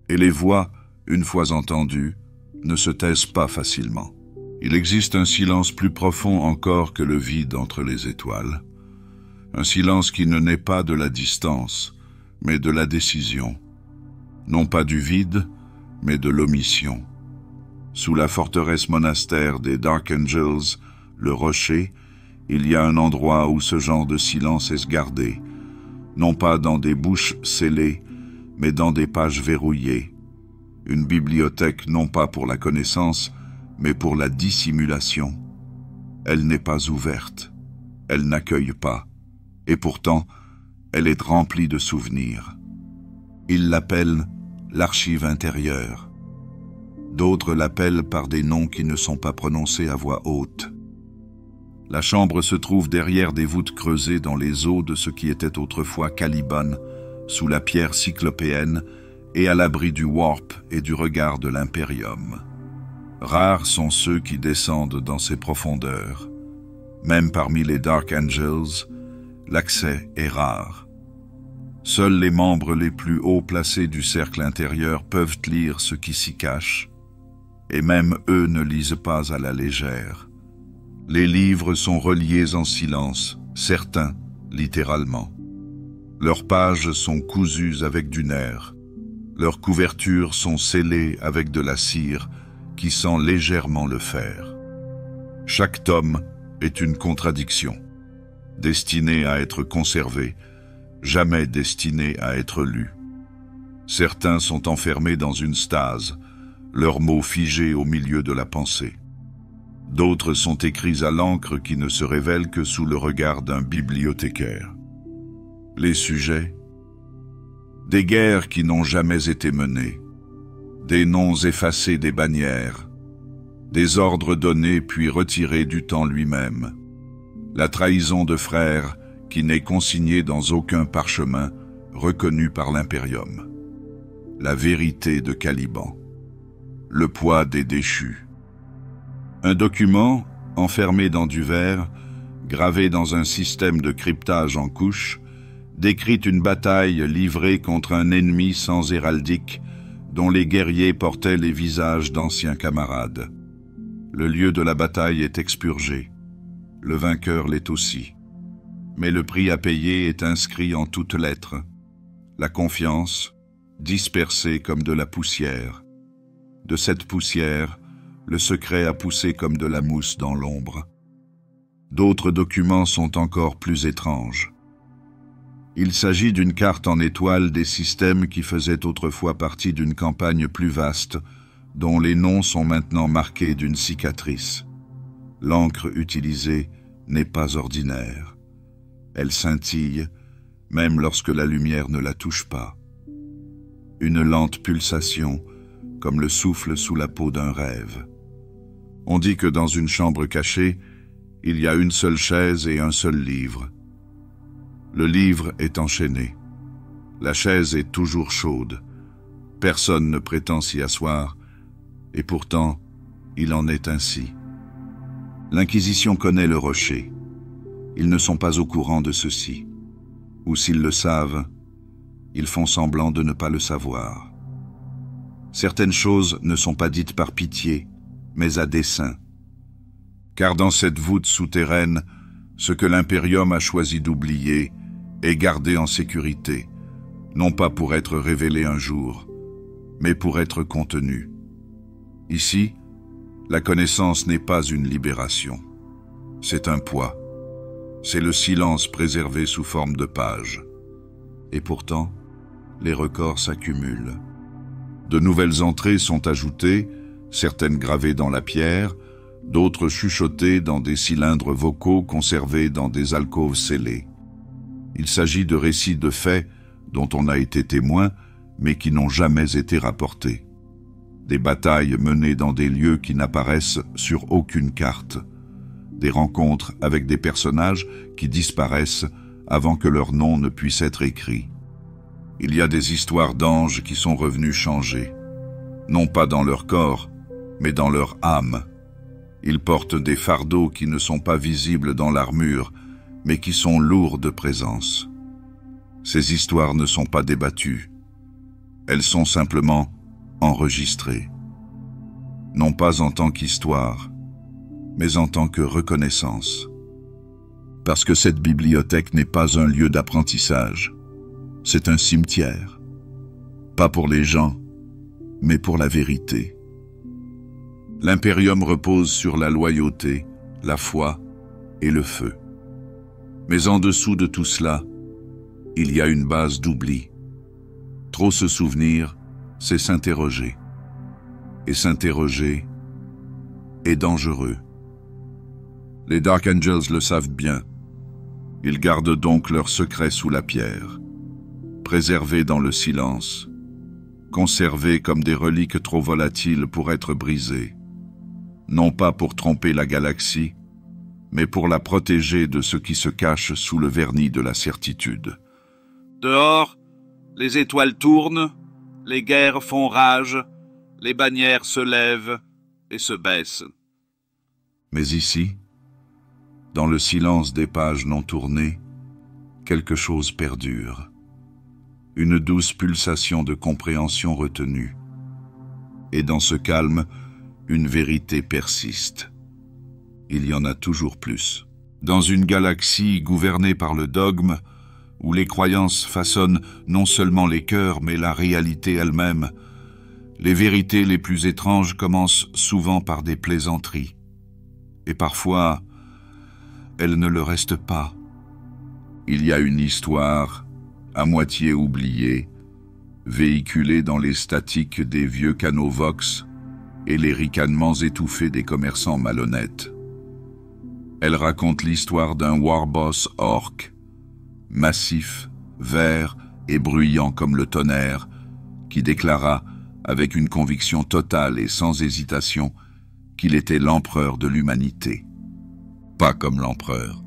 A: Et les voix, une fois entendues, ne se taisent pas facilement. Il existe un silence plus profond encore que le vide entre les étoiles. Un silence qui ne naît pas de la distance, mais de la décision. Non pas du vide, mais de l'omission. Sous la forteresse monastère des Dark Angels, le rocher, il y a un endroit où ce genre de silence est gardé, non pas dans des bouches scellées, mais dans des pages verrouillées. Une bibliothèque non pas pour la connaissance, mais pour la dissimulation. Elle n'est pas ouverte, elle n'accueille pas, et pourtant, elle est remplie de souvenirs. Ils l'appellent l'archive intérieure. D'autres l'appellent par des noms qui ne sont pas prononcés à voix haute. La chambre se trouve derrière des voûtes creusées dans les eaux de ce qui était autrefois Caliban, sous la pierre cyclopéenne et à l'abri du warp et du regard de l'Imperium. Rares sont ceux qui descendent dans ces profondeurs, Même parmi les Dark Angels, l'accès est rare. Seuls les membres les plus haut placés du cercle intérieur peuvent lire ce qui s'y cache, et même eux ne lisent pas à la légère. Les livres sont reliés en silence, certains littéralement. Leurs pages sont cousues avec du nerf. Leurs couvertures sont scellées avec de la cire qui sent légèrement le fer. Chaque tome est une contradiction, destinée à être conservée, jamais destinée à être lue. Certains sont enfermés dans une stase, leurs mots figés au milieu de la pensée. D'autres sont écrits à l'encre qui ne se révèle que sous le regard d'un bibliothécaire. Les sujets: des guerres qui n'ont jamais été menées, des noms effacés des bannières, des ordres donnés puis retirés du temps lui-même, la trahison de frères qui n'est consignée dans aucun parchemin reconnu par l'Imperium, la vérité de Caliban, le poids des déchus. Un document, enfermé dans du verre, gravé dans un système de cryptage en couches, décrit une bataille livrée contre un ennemi sans héraldique dont les guerriers portaient les visages d'anciens camarades. Le lieu de la bataille est expurgé, le vainqueur l'est aussi. Mais le prix à payer est inscrit en toutes lettres. La confiance, dispersée comme de la poussière. De cette poussière, le secret a poussé comme de la mousse dans l'ombre. D'autres documents sont encore plus étranges. Il s'agit d'une carte en étoile des systèmes qui faisaient autrefois partie d'une campagne plus vaste, dont les noms sont maintenant marqués d'une cicatrice. L'encre utilisée n'est pas ordinaire. Elle scintille, même lorsque la lumière ne la touche pas. Une lente pulsation, comme le souffle sous la peau d'un rêve. On dit que dans une chambre cachée, il y a une seule chaise et un seul livre. Le livre est enchaîné. La chaise est toujours chaude. Personne ne prétend s'y asseoir, et pourtant, il en est ainsi. L'Inquisition connaît le rocher. Ils ne sont pas au courant de ceci. Ou s'ils le savent, ils font semblant de ne pas le savoir. Certaines choses ne sont pas dites par pitié, mais à dessein. Car dans cette voûte souterraine, ce que l'Imperium a choisi d'oublier est gardé en sécurité, non pas pour être révélé un jour, mais pour être contenu. Ici, la connaissance n'est pas une libération. C'est un poids. C'est le silence préservé sous forme de pages. Et pourtant, les records s'accumulent. De nouvelles entrées sont ajoutées, certaines gravées dans la pierre, d'autres chuchotées dans des cylindres vocaux conservés dans des alcôves scellées. Il s'agit de récits de faits dont on a été témoin, mais qui n'ont jamais été rapportés. Des batailles menées dans des lieux qui n'apparaissent sur aucune carte. Des rencontres avec des personnages qui disparaissent avant que leur nom ne puisse être écrit. Il y a des histoires d'anges qui sont revenus changer, non pas dans leur corps, mais dans leur âme. Ils portent des fardeaux qui ne sont pas visibles dans l'armure, mais qui sont lourds de présence. Ces histoires ne sont pas débattues. Elles sont simplement enregistrées. Non pas en tant qu'histoire, mais en tant que reconnaissance. Parce que cette bibliothèque n'est pas un lieu d'apprentissage. C'est un cimetière. Pas pour les gens, mais pour la vérité. L'Imperium repose sur la loyauté, la foi et le feu. Mais en dessous de tout cela, il y a une base d'oubli. Trop se souvenir, c'est s'interroger. Et s'interroger est dangereux. Les Dark Angels le savent bien. Ils gardent donc leurs secrets sous la pierre, préservés dans le silence, conservés comme des reliques trop volatiles pour être brisées, non pas pour tromper la galaxie, mais pour la protéger de ce qui se cache sous le vernis de la certitude.
B: Dehors, les étoiles tournent, les guerres font rage, les bannières se lèvent et se baissent.
A: Mais ici, Dans le silence des pages non tournées, quelque chose perdure. Une douce pulsation de compréhension retenue. Et dans ce calme, une vérité persiste. Il y en a toujours plus. Dans une galaxie gouvernée par le dogme, où les croyances façonnent non seulement les cœurs, mais la réalité elle-même, les vérités les plus étranges commencent souvent par des plaisanteries. Et parfois, elles ne le restent pas. Il y a une histoire, à moitié oubliée, véhiculée dans les statiques des vieux canaux Vox et les ricanements étouffés des commerçants malhonnêtes. Elle raconte l'histoire d'un warboss orc, massif, vert et bruyant comme le tonnerre, qui déclara, avec une conviction totale et sans hésitation, qu'il était l'empereur de l'humanité. Pas comme l'empereur,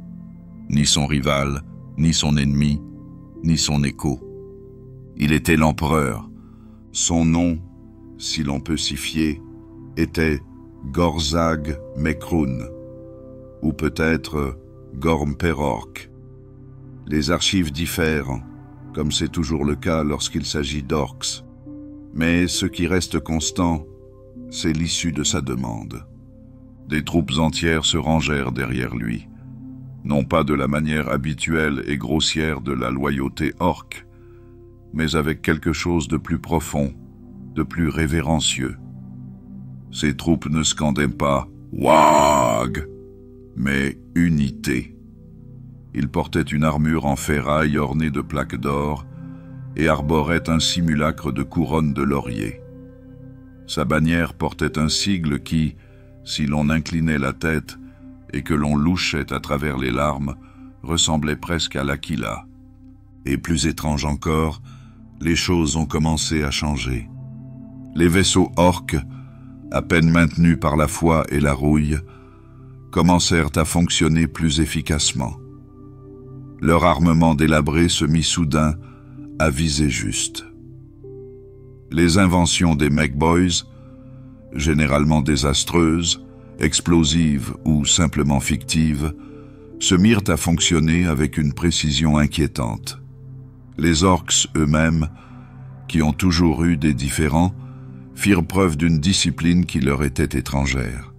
A: ni son rival, ni son ennemi, ni son écho. Il était l'empereur. Son nom, si l'on peut s'y fier, était Gorzag Mekrun, ou peut-être Gormperork. Les archives diffèrent, comme c'est toujours le cas lorsqu'il s'agit d'orcs. Mais ce qui reste constant, c'est l'issue de sa demande. Des troupes entières se rangèrent derrière lui, non pas de la manière habituelle et grossière de la loyauté orque, mais avec quelque chose de plus profond, de plus révérencieux. Ces troupes ne scandaient pas « Wag !» mais « Unité ». Il portait une armure en ferraille ornée de plaques d'or et arborait un simulacre de couronne de laurier. Sa bannière portait un sigle qui, si l'on inclinait la tête et que l'on louchait à travers les larmes, ressemblait presque à l'Aquila. Et plus étrange encore, les choses ont commencé à changer. Les vaisseaux orques, à peine maintenus par la foi et la rouille, commencèrent à fonctionner plus efficacement. Leur armement délabré se mit soudain à viser juste. Les inventions des Mech-Boys, généralement désastreuses, explosives ou simplement fictives, se mirent à fonctionner avec une précision inquiétante. Les orcs eux-mêmes, qui ont toujours eu des différends, firent preuve d'une discipline qui leur était étrangère.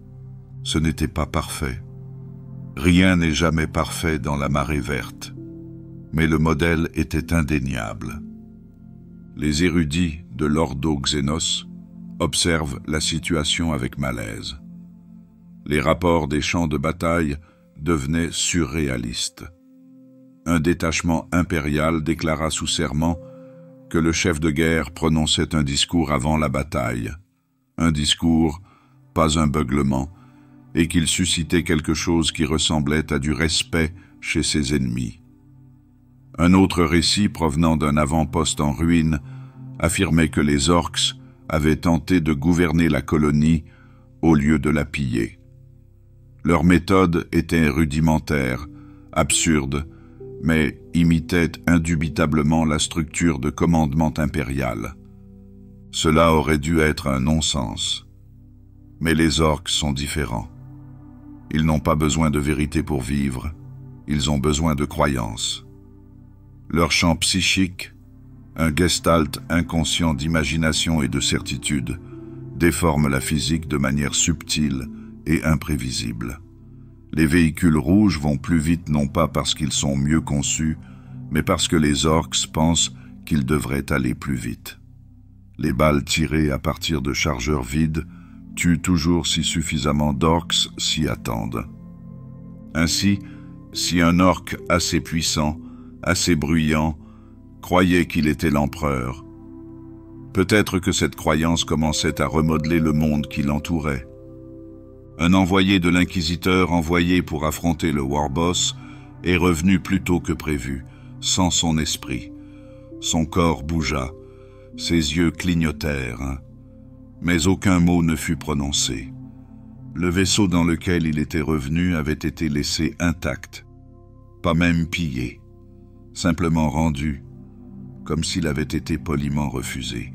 A: Ce n'était pas parfait. Rien n'est jamais parfait dans la marée verte. Mais le modèle était indéniable. Les érudits de l'Ordo Xenos observent la situation avec malaise. Les rapports des champs de bataille devenaient surréalistes. Un détachement impérial déclara sous serment que le chef de guerre prononçait un discours avant la bataille. Un discours, pas un beuglement, et qu'il suscitait quelque chose qui ressemblait à du respect chez ses ennemis. Un autre récit provenant d'un avant-poste en ruine affirmait que les orcs avaient tenté de gouverner la colonie au lieu de la piller. Leur méthode était rudimentaire, absurde, mais imitait indubitablement la structure de commandement impérial. Cela aurait dû être un non-sens. Mais les orcs sont différents. Ils n'ont pas besoin de vérité pour vivre, ils ont besoin de croyances. Leur champ psychique, un gestalt inconscient d'imagination et de certitude, déforme la physique de manière subtile et imprévisible. Les véhicules rouges vont plus vite non pas parce qu'ils sont mieux conçus, mais parce que les orcs pensent qu'ils devraient aller plus vite. Les balles tirées à partir de chargeurs vides tuent toujours si suffisamment d'orcs s'y attendent. Ainsi, si un orc assez puissant, assez bruyant, croyait qu'il était l'empereur, peut-être que cette croyance commençait à remodeler le monde qui l'entourait. Un envoyé de l'inquisiteur envoyé pour affronter le Warboss est revenu plus tôt que prévu, sans son esprit. Son corps bougea, ses yeux clignotèrent, mais aucun mot ne fut prononcé. Le vaisseau dans lequel il était revenu avait été laissé intact, pas même pillé, simplement rendu, comme s'il avait été poliment refusé.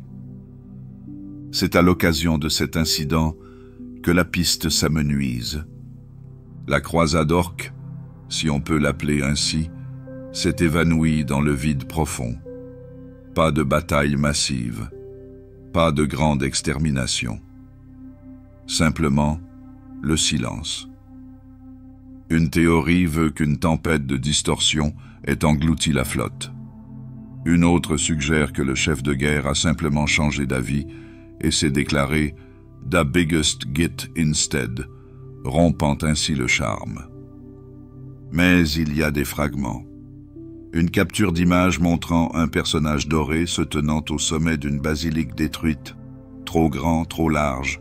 A: C'est à l'occasion de cet incident que la piste s'amenuise. La croisade orque, si on peut l'appeler ainsi, s'est évanoui dans le vide profond. Pas de bataille massive, pas de grande extermination. Simplement, le silence. Une théorie veut qu'une tempête de distorsion ait englouti la flotte. Une autre suggère que le chef de guerre a simplement changé d'avis et s'est déclaré « the biggest git instead », rompant ainsi le charme. Mais il y a des fragments. Une capture d'image montrant un personnage doré se tenant au sommet d'une basilique détruite, trop grand, trop large,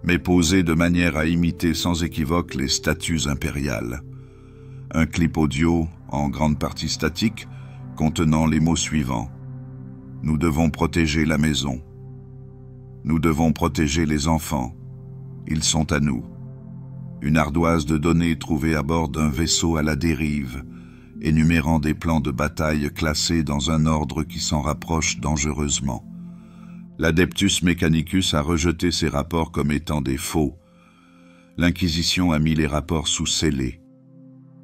A: mais posé de manière à imiter sans équivoque les statues impériales. Un clip audio, en grande partie statique, contenant les mots suivants. « Nous devons protéger la maison. Nous devons protéger les enfants. Ils sont à nous. » Une ardoise de données trouvée à bord d'un vaisseau à la dérive, énumérant des plans de bataille classés dans un ordre qui s'en rapproche dangereusement. L'Adeptus Mechanicus a rejeté ces rapports comme étant des faux. L'Inquisition a mis les rapports sous scellés.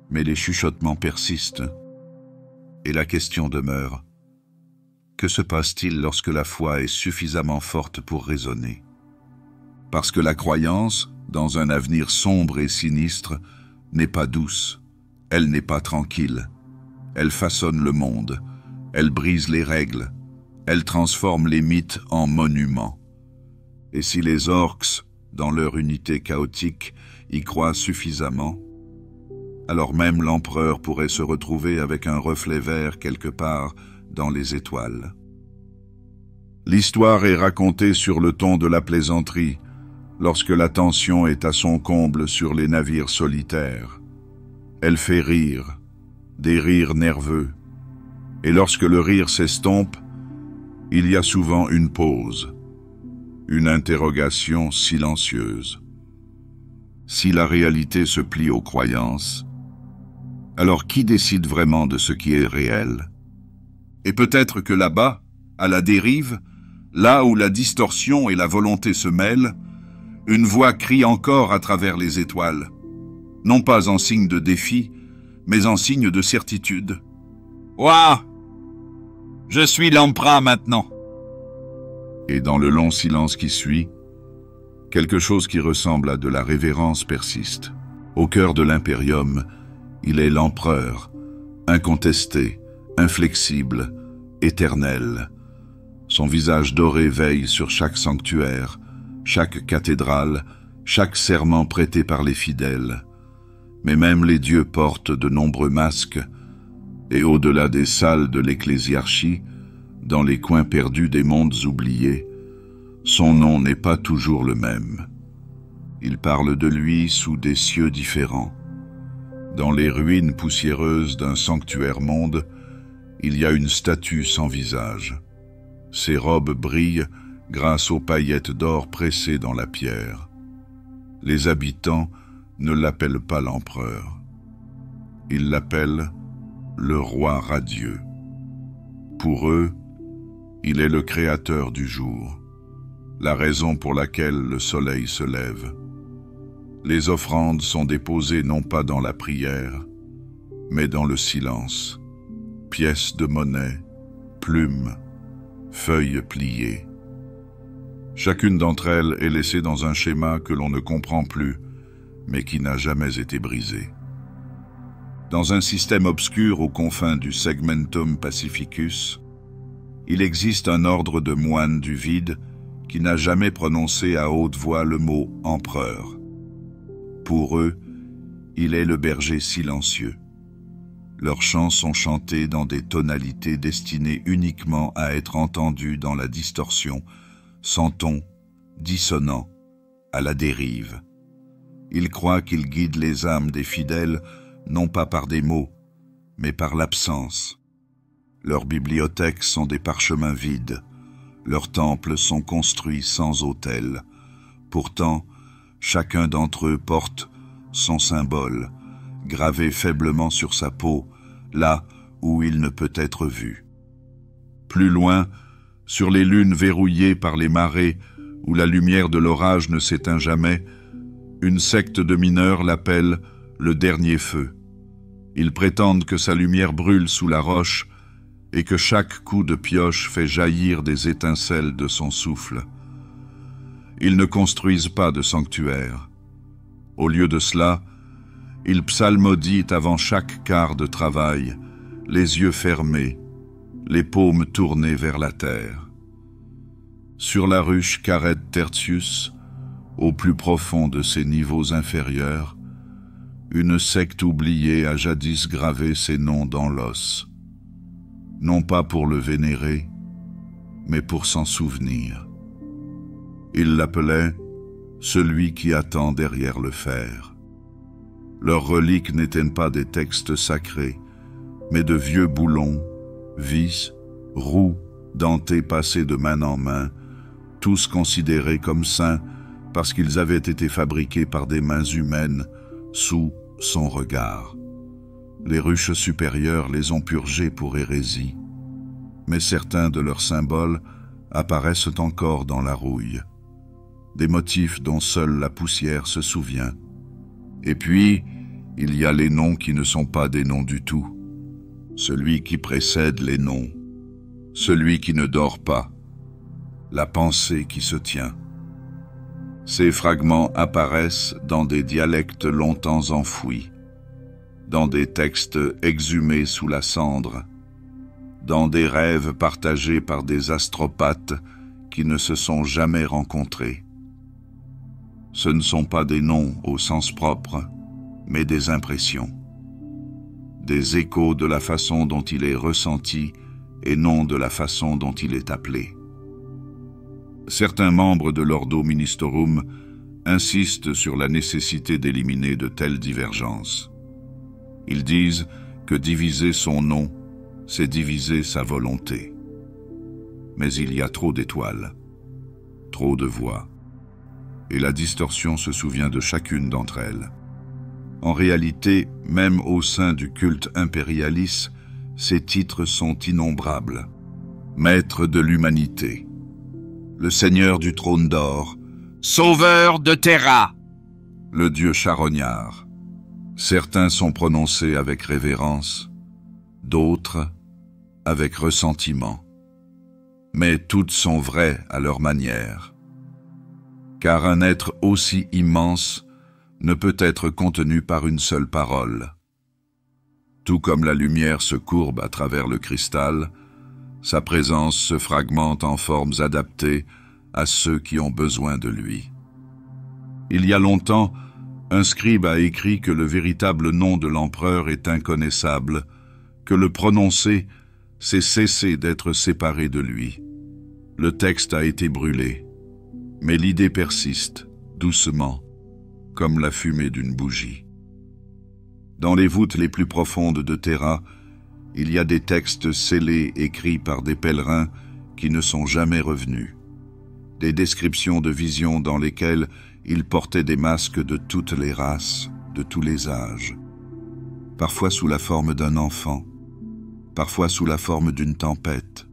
A: Mais les chuchotements persistent. Et la question demeure. Que se passe-t-il lorsque la foi est suffisamment forte pour raisonner? Parce que la croyance, dans un avenir sombre et sinistre, n'est pas douce, elle n'est pas tranquille. Elle façonne le monde, elle brise les règles, elle transforme les mythes en monuments. Et si les orques, dans leur unité chaotique, y croient suffisamment, alors même l'empereur pourrait se retrouver avec un reflet vert quelque part dans les étoiles. L'histoire est racontée sur le ton de la plaisanterie, lorsque la tension est à son comble sur les navires solitaires. Elle fait rire, des rires nerveux, et lorsque le rire s'estompe, il y a souvent une pause, une interrogation silencieuse. Si la réalité se plie aux croyances, alors qui décide vraiment de ce qui est réel? Et peut-être que là-bas, à la dérive, là où la distorsion et la volonté se mêlent, une voix crie encore à travers les étoiles, non pas en signe de défi, mais en signe de certitude. « Ouah! Je suis l'empereur maintenant !» Et dans le long silence qui suit, quelque chose qui ressemble à de la révérence persiste. Au cœur de l'impérium, il est l'empereur, incontesté, inflexible, éternel. Son visage doré veille sur chaque sanctuaire, chaque cathédrale, chaque serment prêté par les fidèles. Mais même les dieux portent de nombreux masques, et au-delà des salles de l'ecclésiarchie, dans les coins perdus des mondes oubliés, son nom n'est pas toujours le même. Il parle de lui sous des cieux différents. Dans les ruines poussiéreuses d'un sanctuaire monde, il y a une statue sans visage. Ses robes brillent grâce aux paillettes d'or pressées dans la pierre. Les habitants ne l'appellent pas l'empereur. Ils l'appellent le roi radieux. Pour eux, il est le créateur du jour, la raison pour laquelle le soleil se lève. Les offrandes sont déposées non pas dans la prière, mais dans le silence. Pièces de monnaie, plumes, feuilles pliées. Chacune d'entre elles est laissée dans un schéma que l'on ne comprend plus, mais qui n'a jamais été brisé. Dans un système obscur aux confins du Segmentum Pacificus, il existe un ordre de moines du vide qui n'a jamais prononcé à haute voix le mot « empereur ». Pour eux, il est le berger silencieux. Leurs chants sont chantés dans des tonalités destinées uniquement à être entendues dans la distorsion, sans ton, dissonant, à la dérive. Ils croient qu'ils guident les âmes des fidèles, non pas par des mots, mais par l'absence. Leurs bibliothèques sont des parchemins vides, leurs temples sont construits sans autel. Pourtant, chacun d'entre eux porte son symbole, gravé faiblement sur sa peau, là où il ne peut être vu. Plus loin, sur les lunes verrouillées par les marées, où la lumière de l'orage ne s'éteint jamais, une secte de mineurs l'appelle le dernier feu. Ils prétendent que sa lumière brûle sous la roche et que chaque coup de pioche fait jaillir des étincelles de son souffle. Ils ne construisent pas de sanctuaire. Au lieu de cela, ils psalmodient avant chaque quart de travail, les yeux fermés, les paumes tournées vers la terre. Sur la ruche qu'arrête Tertius, au plus profond de ses niveaux inférieurs, une secte oubliée a jadis gravé ses noms dans l'os, non pas pour le vénérer, mais pour s'en souvenir. Ils l'appelaient « celui qui attend derrière le fer ». Leurs reliques n'étaient pas des textes sacrés, mais de vieux boulons, vis, roues, dentés passés de main en main, tous considérés comme saints parce qu'ils avaient été fabriqués par des mains humaines sous son regard. Les ruches supérieures les ont purgés pour hérésie, mais certains de leurs symboles apparaissent encore dans la rouille, des motifs dont seule la poussière se souvient. Et puis, il y a les noms qui ne sont pas des noms du tout, celui qui précède les noms, celui qui ne dort pas, la pensée qui se tient. Ces fragments apparaissent dans des dialectes longtemps enfouis, dans des textes exhumés sous la cendre, dans des rêves partagés par des astropathes qui ne se sont jamais rencontrés. Ce ne sont pas des noms au sens propre, mais des impressions, des échos de la façon dont il est ressenti et non de la façon dont il est appelé. Certains membres de l'Ordo Ministorum insistent sur la nécessité d'éliminer de telles divergences. Ils disent que diviser son nom, c'est diviser sa volonté. Mais il y a trop d'étoiles, trop de voix, et la distorsion se souvient de chacune d'entre elles. En réalité, même au sein du culte impérialis, ces titres sont innombrables. Maître de l'humanité, le Seigneur du trône d'or,
B: Sauveur de Terra,
A: le Dieu charognard. Certains sont prononcés avec révérence, d'autres avec ressentiment. Mais toutes sont vraies à leur manière. Car un être aussi immense ne peut être contenu par une seule parole. Tout comme la lumière se courbe à travers le cristal, sa présence se fragmente en formes adaptées à ceux qui ont besoin de lui. Il y a longtemps, un scribe a écrit que le véritable nom de l'empereur est inconnaissable, que le prononcer, c'est cesser d'être séparé de lui. Le texte a été brûlé, mais l'idée persiste, doucement, comme la fumée d'une bougie. Dans les voûtes les plus profondes de Terra, il y a des textes scellés écrits par des pèlerins qui ne sont jamais revenus, des descriptions de visions dans lesquelles ils portaient des masques de toutes les races, de tous les âges, parfois sous la forme d'un enfant, parfois sous la forme d'une tempête,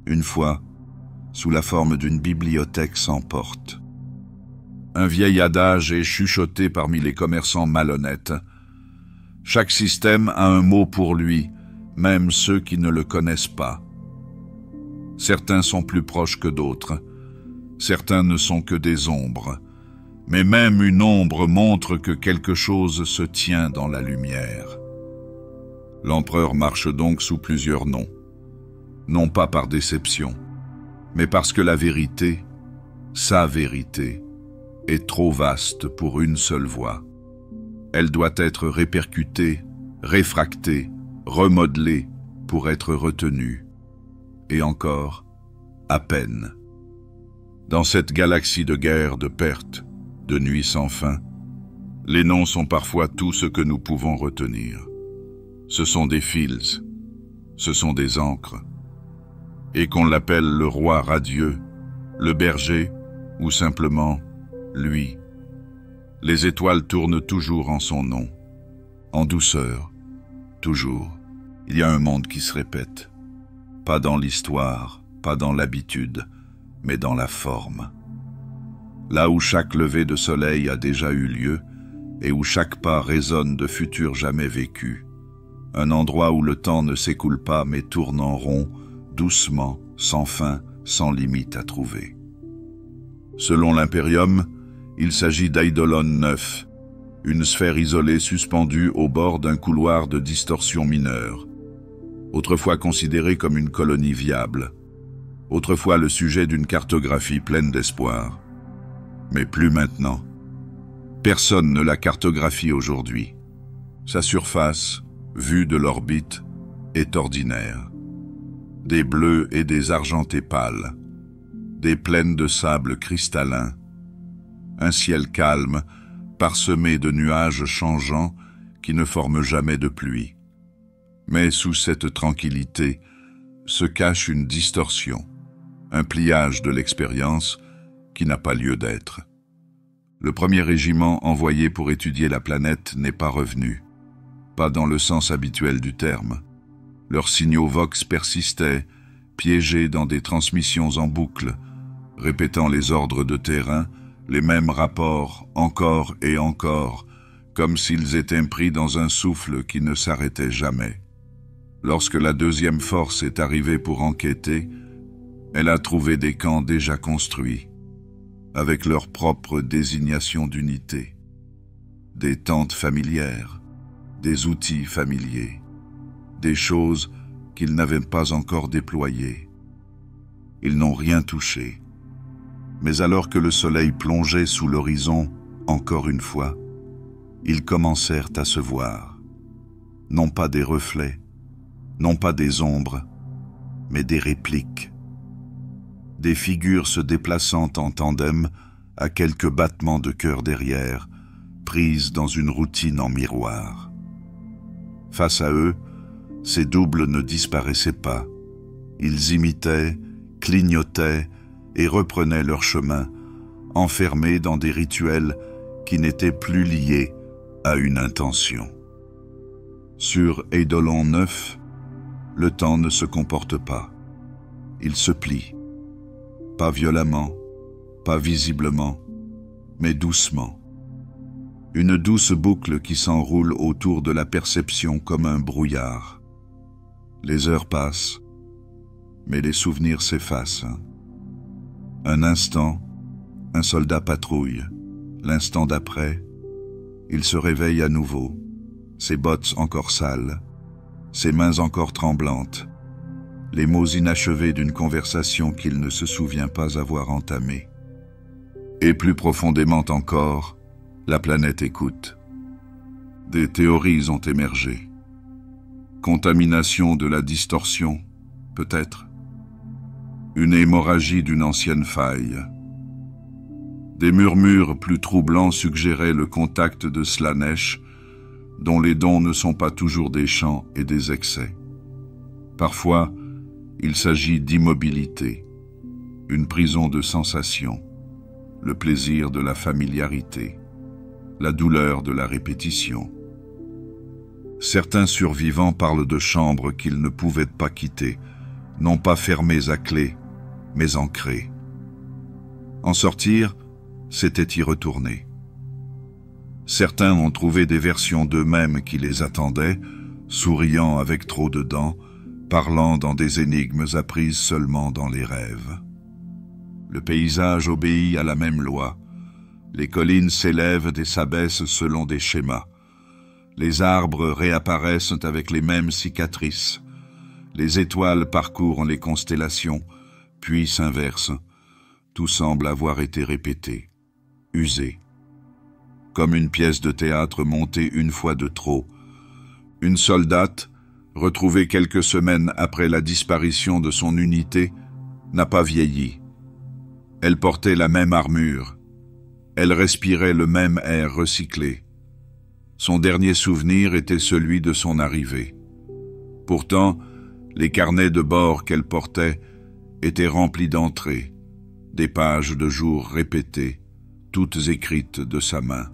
A: une fois sous la forme d'une bibliothèque sans porte. Un vieil adage est chuchoté parmi les commerçants malhonnêtes. Chaque système a un mot pour lui, même ceux qui ne le connaissent pas. Certains sont plus proches que d'autres, certains ne sont que des ombres, mais même une ombre montre que quelque chose se tient dans la lumière. L'empereur marche donc sous plusieurs noms, non pas par déception, mais parce que la vérité, sa vérité, est trop vaste pour une seule voix. Elle doit être répercutée, réfractée, remodelée pour être retenue. Et encore, à peine. Dans cette galaxie de guerre, de pertes, de nuits sans fin, les noms sont parfois tout ce que nous pouvons retenir. Ce sont des fils, ce sont des encres. Et qu'on l'appelle le roi radieux, le berger, ou simplement lui. Les étoiles tournent toujours en son nom, en douceur, toujours. Il y a un monde qui se répète, pas dans l'histoire, pas dans l'habitude, mais dans la forme. Là où chaque lever de soleil a déjà eu lieu, et où chaque pas résonne de futurs jamais vécus, un endroit où le temps ne s'écoule pas mais tourne en rond, doucement, sans fin, sans limite à trouver. Selon l'Imperium, il s'agit d'Eidolon 9, une sphère isolée suspendue au bord d'un couloir de distorsion mineure, autrefois considérée comme une colonie viable, autrefois le sujet d'une cartographie pleine d'espoir. Mais plus maintenant. Personne ne la cartographie aujourd'hui. Sa surface, vue de l'orbite, est ordinaire. Des bleus et des argentés pâles, des plaines de sable cristallin, un ciel calme, parsemé de nuages changeants qui ne forment jamais de pluie. Mais sous cette tranquillité se cache une distorsion, un pliage de l'expérience qui n'a pas lieu d'être. Le premier régiment envoyé pour étudier la planète n'est pas revenu, pas dans le sens habituel du terme. Leurs signaux vox persistaient, piégés dans des transmissions en boucle, répétant les ordres de terrain, les mêmes rapports, encore et encore, comme s'ils étaient pris dans un souffle qui ne s'arrêtait jamais. Lorsque la deuxième force est arrivée pour enquêter, elle a trouvé des camps déjà construits, avec leur propre désignation d'unité, des tentes familières, des outils familiers, des choses qu'ils n'avaient pas encore déployées. Ils n'ont rien touché. Mais alors que le soleil plongeait sous l'horizon, encore une fois, ils commencèrent à se voir. Non pas des reflets, non pas des ombres, mais des répliques. Des figures se déplaçant en tandem à quelques battements de cœur derrière, prises dans une routine en miroir. Face à eux, ces doubles ne disparaissaient pas. Ils imitaient, clignotaient et reprenaient leur chemin, enfermés dans des rituels qui n'étaient plus liés à une intention. Sur Eidolon 9, le temps ne se comporte pas. Il se plie. Pas violemment, pas visiblement, mais doucement. Une douce boucle qui s'enroule autour de la perception comme un brouillard. Les heures passent, mais les souvenirs s'effacent. Un instant, un soldat patrouille. L'instant d'après, il se réveille à nouveau, ses bottes encore sales, ses mains encore tremblantes, les mots inachevés d'une conversation qu'il ne se souvient pas avoir entamée. Et plus profondément encore, la planète écoute. Des théories ont émergé. Contamination de la distorsion, peut-être. Une hémorragie d'une ancienne faille. Des murmures plus troublants suggéraient le contact de Slaanesh, dont les dons ne sont pas toujours des chants et des excès. Parfois, il s'agit d'immobilité, une prison de sensations, le plaisir de la familiarité, la douleur de la répétition. Certains survivants parlent de chambres qu'ils ne pouvaient pas quitter, non pas fermées à clé, mais ancrées. En sortir, c'était y retourner. Certains ont trouvé des versions d'eux-mêmes qui les attendaient, souriant avec trop de dents, parlant dans des énigmes apprises seulement dans les rêves. Le paysage obéit à la même loi. Les collines s'élèvent et s'abaissent selon des schémas. Les arbres réapparaissent avec les mêmes cicatrices. Les étoiles parcourent les constellations, puis s'inversent. Tout semble avoir été répété, usé. Comme une pièce de théâtre montée une fois de trop. Une soldate, retrouvée quelques semaines après la disparition de son unité, n'a pas vieilli. Elle portait la même armure. Elle respirait le même air recyclé. Son dernier souvenir était celui de son arrivée. Pourtant, les carnets de bord qu'elle portait étaient remplis d'entrées, des pages de jours répétées, toutes écrites de sa main,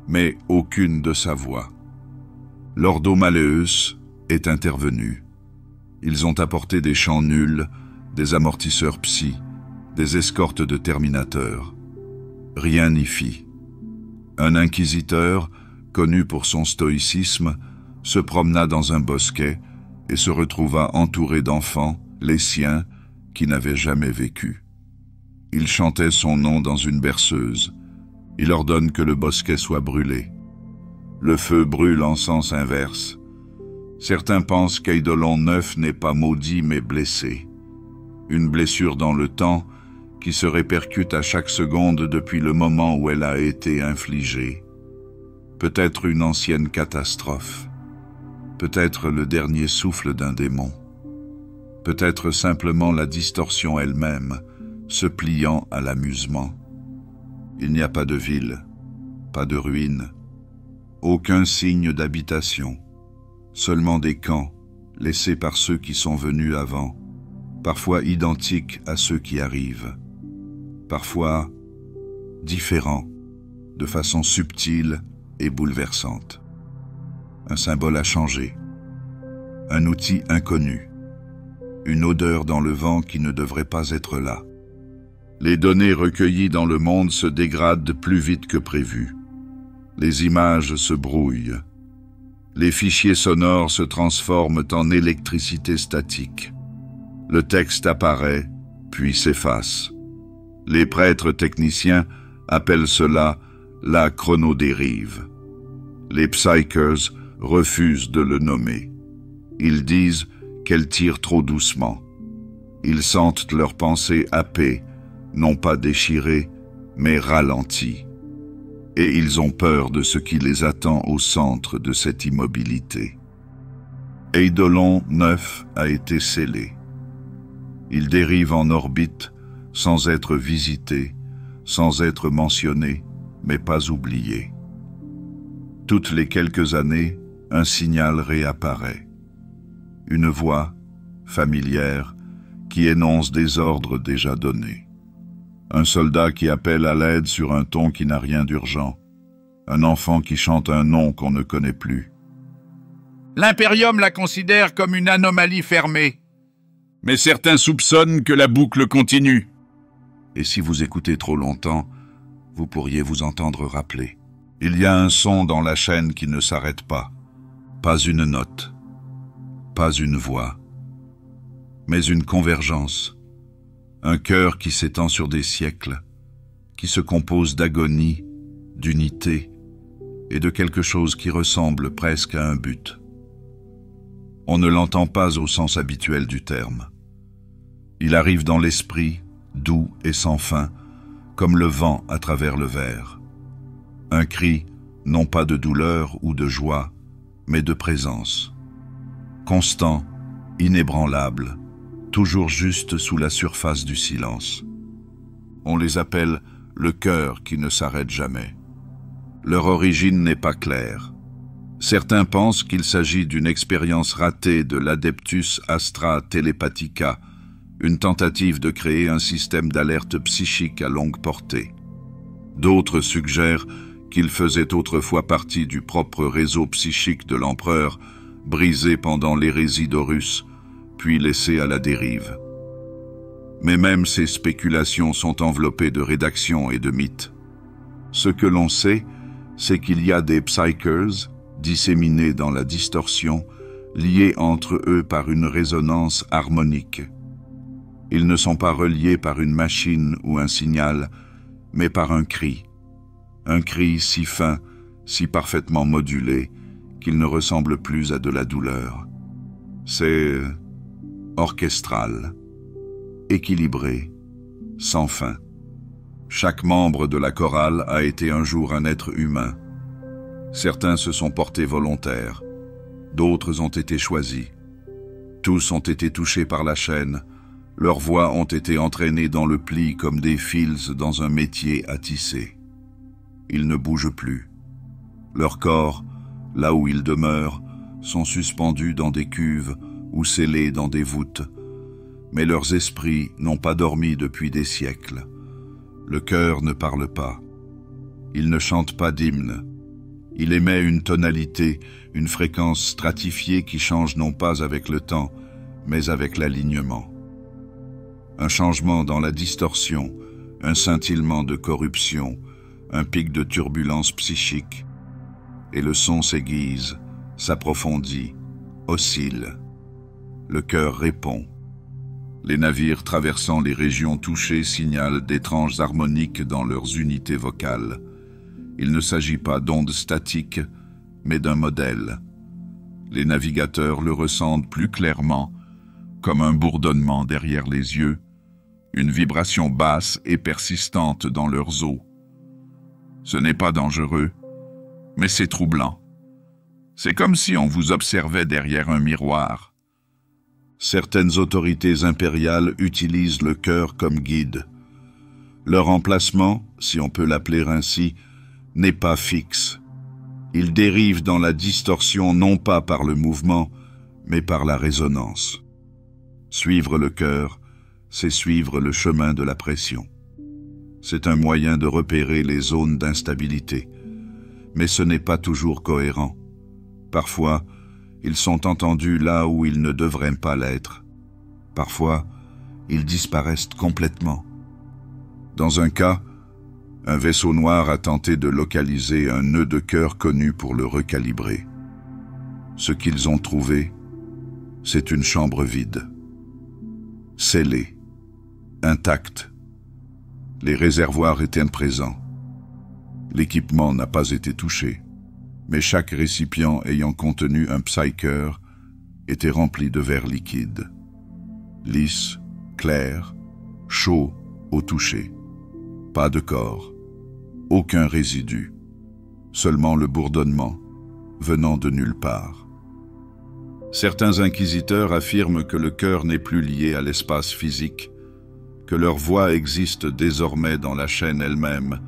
A: mais aucune de sa voix. L'Ordo Malleus est intervenu. Ils ont apporté des chants nuls, des amortisseurs psy, des escortes de terminateurs. Rien n'y fit. Un inquisiteur, connu pour son stoïcisme, se promena dans un bosquet et se retrouva entouré d'enfants, les siens, qui n'avaient jamais vécu. Il chantait son nom dans une berceuse. Il ordonne que le bosquet soit brûlé. Le feu brûle en sens inverse. Certains pensent qu'Eidolon IX n'est pas maudit mais blessé. Une blessure dans le temps qui se répercute à chaque seconde depuis le moment où elle a été infligée. Peut-être une ancienne catastrophe. Peut-être le dernier souffle d'un démon. Peut-être simplement la distorsion elle-même, se pliant à l'amusement. Il n'y a pas de ville, pas de ruines, aucun signe d'habitation, seulement des camps laissés par ceux qui sont venus avant, parfois identiques à ceux qui arrivent, parfois différents, de façon subtile et bouleversante. Un symbole a changé, un outil inconnu, une odeur dans le vent qui ne devrait pas être là. Les données recueillies dans le monde se dégradent plus vite que prévu. Les images se brouillent. Les fichiers sonores se transforment en électricité statique. Le texte apparaît, puis s'efface. Les prêtres techniciens appellent cela la chronodérive. Les psychers refusent de le nommer. Ils disent qu'elle tire trop doucement. Ils sentent leurs pensées happées, non pas déchirées, mais ralenties. Et ils ont peur de ce qui les attend au centre de cette immobilité. Eidolon IX a été scellé. Il dérive en orbite sans être visité, sans être mentionné, mais pas oublié. Toutes les quelques années, un signal réapparaît. Une voix, familière, qui énonce des ordres déjà donnés. Un soldat qui appelle à l'aide sur un ton qui n'a rien d'urgent. Un enfant qui chante un nom qu'on ne connaît plus.
C: L'Imperium la considère comme une anomalie fermée.
B: Mais certains soupçonnent que la boucle continue.
A: Et si vous écoutez trop longtemps, vous pourriez vous entendre rappeler. Il y a un son dans la chaîne qui ne s'arrête pas. Pas une note. Pas une voix. Mais une convergence. Un cœur qui s'étend sur des siècles, qui se compose d'agonie, d'unité et de quelque chose qui ressemble presque à un but. On ne l'entend pas au sens habituel du terme. Il arrive dans l'esprit, doux et sans fin, comme le vent à travers le verre. Un cri, non pas de douleur ou de joie, mais de présence. Constant, inébranlable, toujours juste sous la surface du silence. On les appelle le cœur qui ne s'arrête jamais. Leur origine n'est pas claire. Certains pensent qu'il s'agit d'une expérience ratée de l'Adeptus Astra Telepathica, une tentative de créer un système d'alerte psychique à longue portée. D'autres suggèrent qu'il faisait autrefois partie du propre réseau psychique de l'empereur, brisé pendant l'hérésie d'Horus, puis laissé à la dérive. Mais même ces spéculations sont enveloppées de rédactions et de mythes. Ce que l'on sait, c'est qu'il y a des psychers, disséminés dans la distorsion, liés entre eux par une résonance harmonique. Ils ne sont pas reliés par une machine ou un signal, mais par un cri si fin, si parfaitement modulé, qu'il ne ressemble plus à de la douleur. C'est orchestral, équilibré, sans fin. Chaque membre de la chorale a été un jour un être humain. Certains se sont portés volontaires, d'autres ont été choisis. Tous ont été touchés par la chaîne, leurs voix ont été entraînées dans le pli comme des fils dans un métier à tisser. Ils ne bougent plus. Leurs corps, là où ils demeurent, sont suspendus dans des cuves ou scellés dans des voûtes. Mais leurs esprits n'ont pas dormi depuis des siècles. Le cœur ne parle pas. Il ne chante pas d'hymne. Il émet une tonalité, une fréquence stratifiée qui change non pas avec le temps, mais avec l'alignement. Un changement dans la distorsion, un scintillement de corruption, un pic de turbulence psychique, et le son s'aiguise, s'approfondit, oscille. Le cœur répond. Les navires traversant les régions touchées signalent d'étranges harmoniques dans leurs unités vocales. Il ne s'agit pas d'ondes statiques, mais d'un modèle. Les navigateurs le ressentent plus clairement, comme un bourdonnement derrière les yeux, une vibration basse et persistante dans leurs os. Ce n'est pas dangereux, mais c'est troublant. C'est comme si on vous observait derrière un miroir. Certaines autorités impériales utilisent le cœur comme guide. Leur emplacement, si on peut l'appeler ainsi, n'est pas fixe. Il dérive dans la distorsion non pas par le mouvement, mais par la résonance. Suivre le cœur, c'est suivre le chemin de la pression. C'est un moyen de repérer les zones d'instabilité. Mais ce n'est pas toujours cohérent. Parfois, ils sont entendus là où ils ne devraient pas l'être. Parfois, ils disparaissent complètement. Dans un cas, un vaisseau noir a tenté de localiser un nœud de cœur connu pour le recalibrer. Ce qu'ils ont trouvé, c'est une chambre vide, scellée, intacte. Les réservoirs étaient présents. L'équipement n'a pas été touché, mais chaque récipient ayant contenu un psycheur était rempli de verre liquide, lisse, clair, chaud au toucher. Pas de corps, aucun résidu, seulement le bourdonnement, venant de nulle part. Certains inquisiteurs affirment que le cœur n'est plus lié à l'espace physique, que leur voix existe désormais dans la chaîne elle-même,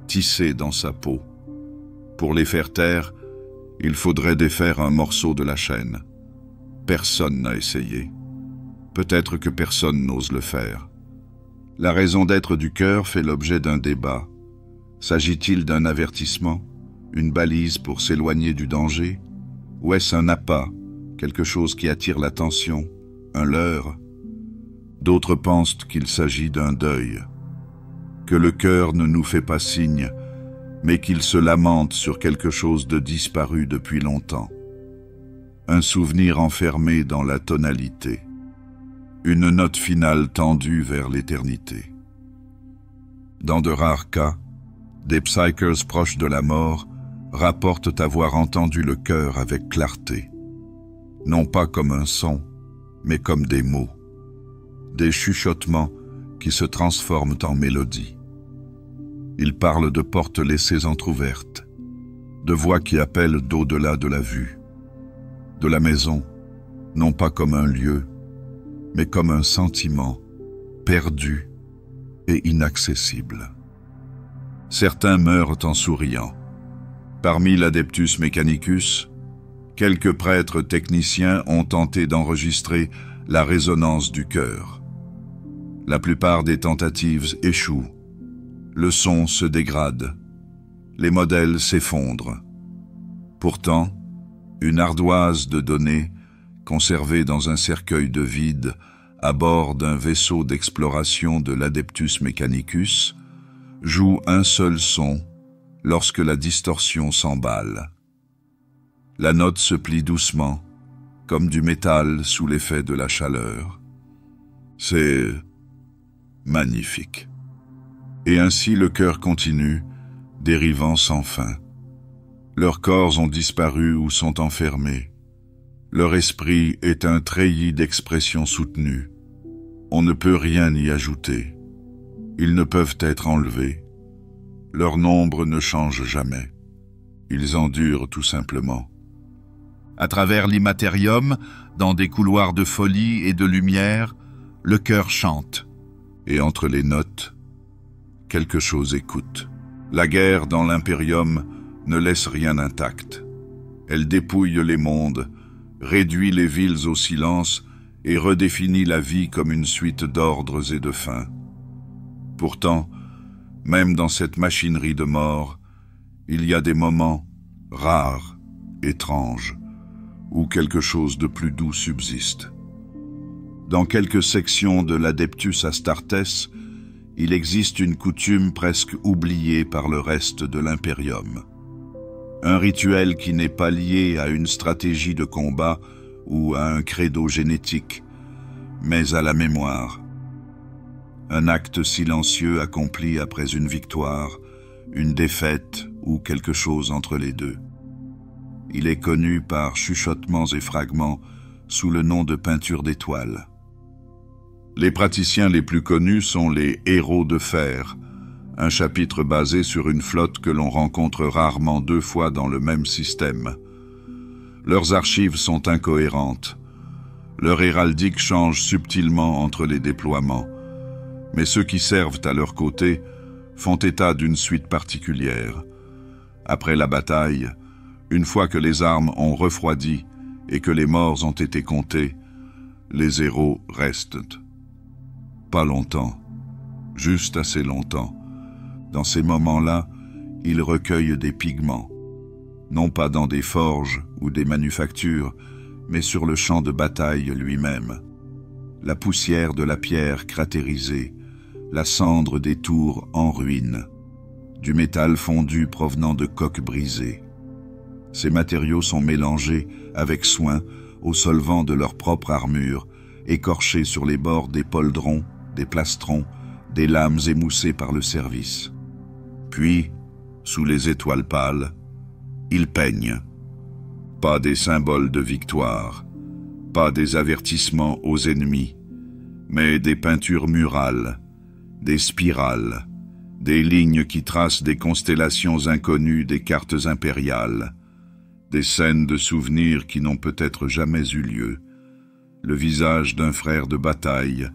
A: tissée dans sa peau. Pour les faire taire, il faudrait défaire un morceau de la chaîne. Personne n'a essayé. Peut-être que personne n'ose le faire. La raison d'être du cœur fait l'objet d'un débat. S'agit-il d'un avertissement, une balise pour s'éloigner du danger? Ou est-ce un appât, quelque chose qui attire l'attention, un leurre? D'autres pensent qu'il s'agit d'un deuil, que le cœur ne nous fait pas signe, mais qu'il se lamente sur quelque chose de disparu depuis longtemps. Un souvenir enfermé dans la tonalité, une note finale tendue vers l'éternité. Dans de rares cas, des psychers proches de la mort rapportent avoir entendu le cœur avec clarté, non pas comme un son, mais comme des mots, des chuchotements qui se transforment en mélodie. Ils parlent de portes laissées entr'ouvertes, de voix qui appellent d'au-delà de la vue, de la maison, non pas comme un lieu, mais comme un sentiment perdu et inaccessible. Certains meurent en souriant. Parmi l'Adeptus Mechanicus, quelques prêtres techniciens ont tenté d'enregistrer la résonance du cœur. La plupart des tentatives échouent. Le son se dégrade. Les modèles s'effondrent. Pourtant, une ardoise de données, conservée dans un cercueil de vide à bord d'un vaisseau d'exploration de l'Adeptus Mechanicus, joue un seul son lorsque la distorsion s'emballe. La note se plie doucement, comme du métal sous l'effet de la chaleur. C'est magnifique. Et ainsi le cœur continue, dérivant sans fin. Leurs corps ont disparu ou sont enfermés. Leur esprit est un treillis d'expressions soutenues. On ne peut rien y ajouter. Ils ne peuvent être enlevés. Leur nombre ne change jamais. Ils endurent tout simplement. À travers l'immatérium, dans des couloirs de folie et de lumière, le cœur chante. Et entre les notes, quelque chose écoute. La guerre dans l'impérium ne laisse rien intact. Elle dépouille les mondes, réduit les villes au silence et redéfinit la vie comme une suite d'ordres et de fins. Pourtant, même dans cette machinerie de mort, il y a des moments rares, étranges, où quelque chose de plus doux subsiste. Dans quelques sections de l'Adeptus Astartes, il existe une coutume presque oubliée par le reste de l'Imperium. Un rituel qui n'est pas lié à une stratégie de combat ou à un credo génétique, mais à la mémoire. Un acte silencieux accompli après une victoire, une défaite ou quelque chose entre les deux. Il est connu par chuchotements et fragments sous le nom de peinture d'étoiles. Les praticiens les plus connus sont les héros de fer, un chapitre basé sur une flotte que l'on rencontre rarement 2 fois dans le même système. Leurs archives sont incohérentes. Leur héraldique change subtilement entre les déploiements, mais ceux qui servent à leur côté font état d'une suite particulière. Après la bataille, une fois que les armes ont refroidi et que les morts ont été comptés, les héros restent. Pas longtemps, juste assez longtemps. Dans ces moments-là, ils recueillent des pigments, non pas dans des forges ou des manufactures, mais sur le champ de bataille lui-même. La poussière de la pierre cratérisée, la cendre des tours en ruine, du métal fondu provenant de coques brisées. Ces matériaux sont mélangés avec soin au solvant de leur propre armure, écorchés sur les bords des poldrons, des plastrons, des lames émoussées par le service. Puis, sous les étoiles pâles, ils peignent. Pas des symboles de victoire, pas des avertissements aux ennemis, mais des peintures murales, des spirales, des lignes qui tracent des constellations inconnues des cartes impériales, des scènes de souvenirs qui n'ont peut-être jamais eu lieu, le visage d'un frère de bataille,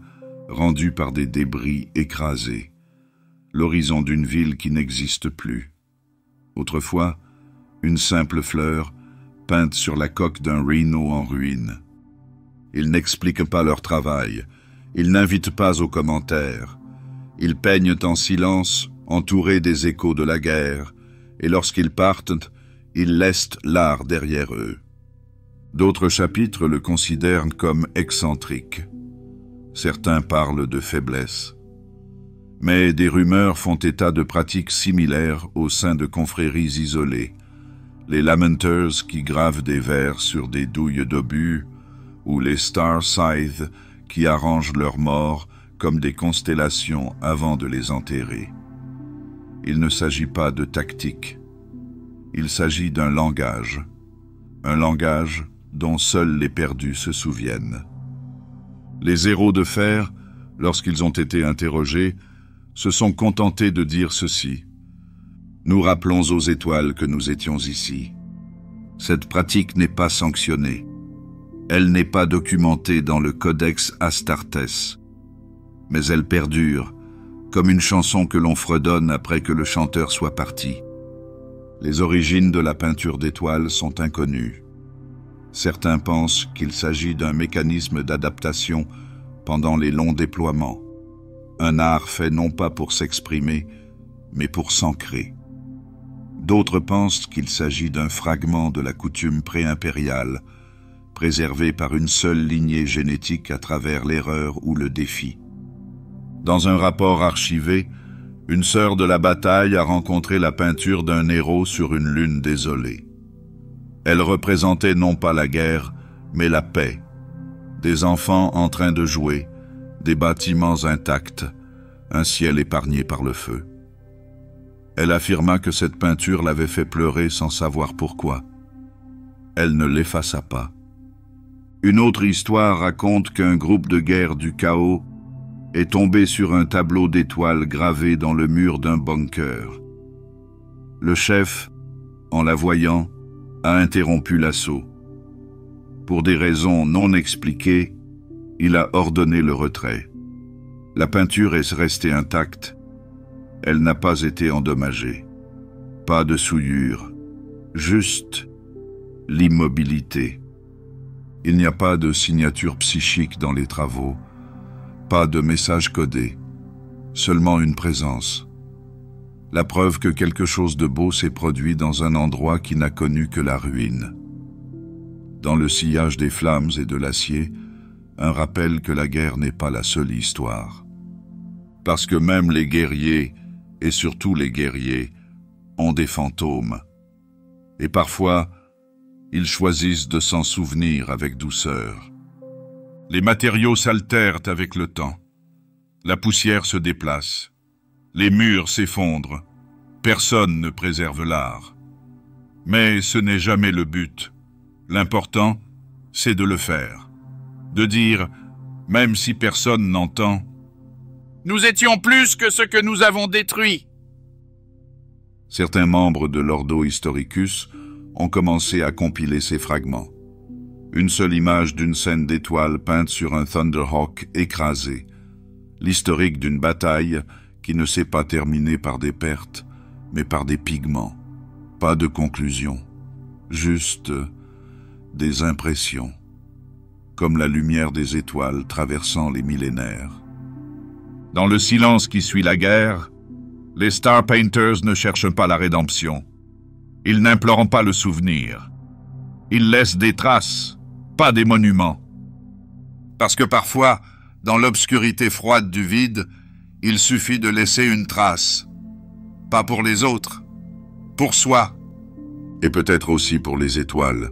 A: rendu par des débris écrasés, l'horizon d'une ville qui n'existe plus. Autrefois, une simple fleur peinte sur la coque d'un Rhino en ruine. Ils n'expliquent pas leur travail, ils n'invitent pas aux commentaires. Ils peignent en silence, entourés des échos de la guerre, et lorsqu'ils partent, ils laissent l'art derrière eux. D'autres chapitres le considèrent comme excentrique. Certains parlent de faiblesse. Mais des rumeurs font état de pratiques similaires au sein de confréries isolées. Les Lamenters qui gravent des vers sur des douilles d'obus, ou les Star Scythe qui arrangent leurs morts comme des constellations avant de les enterrer. Il ne s'agit pas de tactique. Il s'agit d'un langage dont seuls les perdus se souviennent. Les héros de fer, lorsqu'ils ont été interrogés, se sont contentés de dire ceci. Nous rappelons aux étoiles que nous étions ici. Cette pratique n'est pas sanctionnée. Elle n'est pas documentée dans le Codex Astartes, mais elle perdure, comme une chanson que l'on fredonne après que le chanteur soit parti. Les origines de la peinture d'étoiles sont inconnues. Certains pensent qu'il s'agit d'un mécanisme d'adaptation pendant les longs déploiements, un art fait non pas pour s'exprimer, mais pour s'ancrer. D'autres pensent qu'il s'agit d'un fragment de la coutume pré-impériale, préservé par une seule lignée génétique à travers l'erreur ou le défi. Dans un rapport archivé, une sœur de la bataille a rencontré la peinture d'un héros sur une lune désolée. Elle représentait non pas la guerre, mais la paix. Des enfants en train de jouer, des bâtiments intacts, un ciel épargné par le feu. Elle affirma que cette peinture l'avait fait pleurer sans savoir pourquoi. Elle ne l'effaça pas. Une autre histoire raconte qu'un groupe de guerre du chaos est tombé sur un tableau d'étoiles gravé dans le mur d'un bunker. Le chef, en la voyant, a interrompu l'assaut. Pour des raisons non expliquées, il a ordonné le retrait. La peinture est restée intacte. Elle n'a pas été endommagée. Pas de souillure, juste l'immobilité. Il n'y a pas de signature psychique dans les travaux, pas de message codé, seulement une présence. La preuve que quelque chose de beau s'est produit dans un endroit qui n'a connu que la ruine. Dans le sillage des flammes et de l'acier, un rappel que la guerre n'est pas la seule histoire. Parce que même les guerriers, et surtout les guerriers, ont des fantômes. Et parfois, ils choisissent de s'en souvenir avec douceur. Les matériaux s'altèrent avec le temps. La poussière se déplace. Les murs s'effondrent. Personne ne préserve l'art. Mais ce n'est jamais le but. L'important, c'est de le faire. De dire, même si personne n'entend,
C: « Nous étions plus que ce que nous avons détruit !»
A: Certains membres de l'Ordo Historicus ont commencé à compiler ces fragments. Une seule image d'une scène d'étoiles peinte sur un Thunderhawk écrasé. L'historique d'une bataille qui ne s'est pas terminée par des pertes, mais par des pigments. Pas de conclusion, juste des impressions, comme la lumière des étoiles traversant les millénaires. Dans le silence qui suit la guerre, les Star Painters ne cherchent pas la rédemption. Ils n'implorent pas le souvenir. Ils laissent des traces, pas des monuments. Parce que parfois, dans l'obscurité froide du vide, il suffit de laisser une trace. Pas pour les autres, pour soi. Et peut-être aussi pour les étoiles.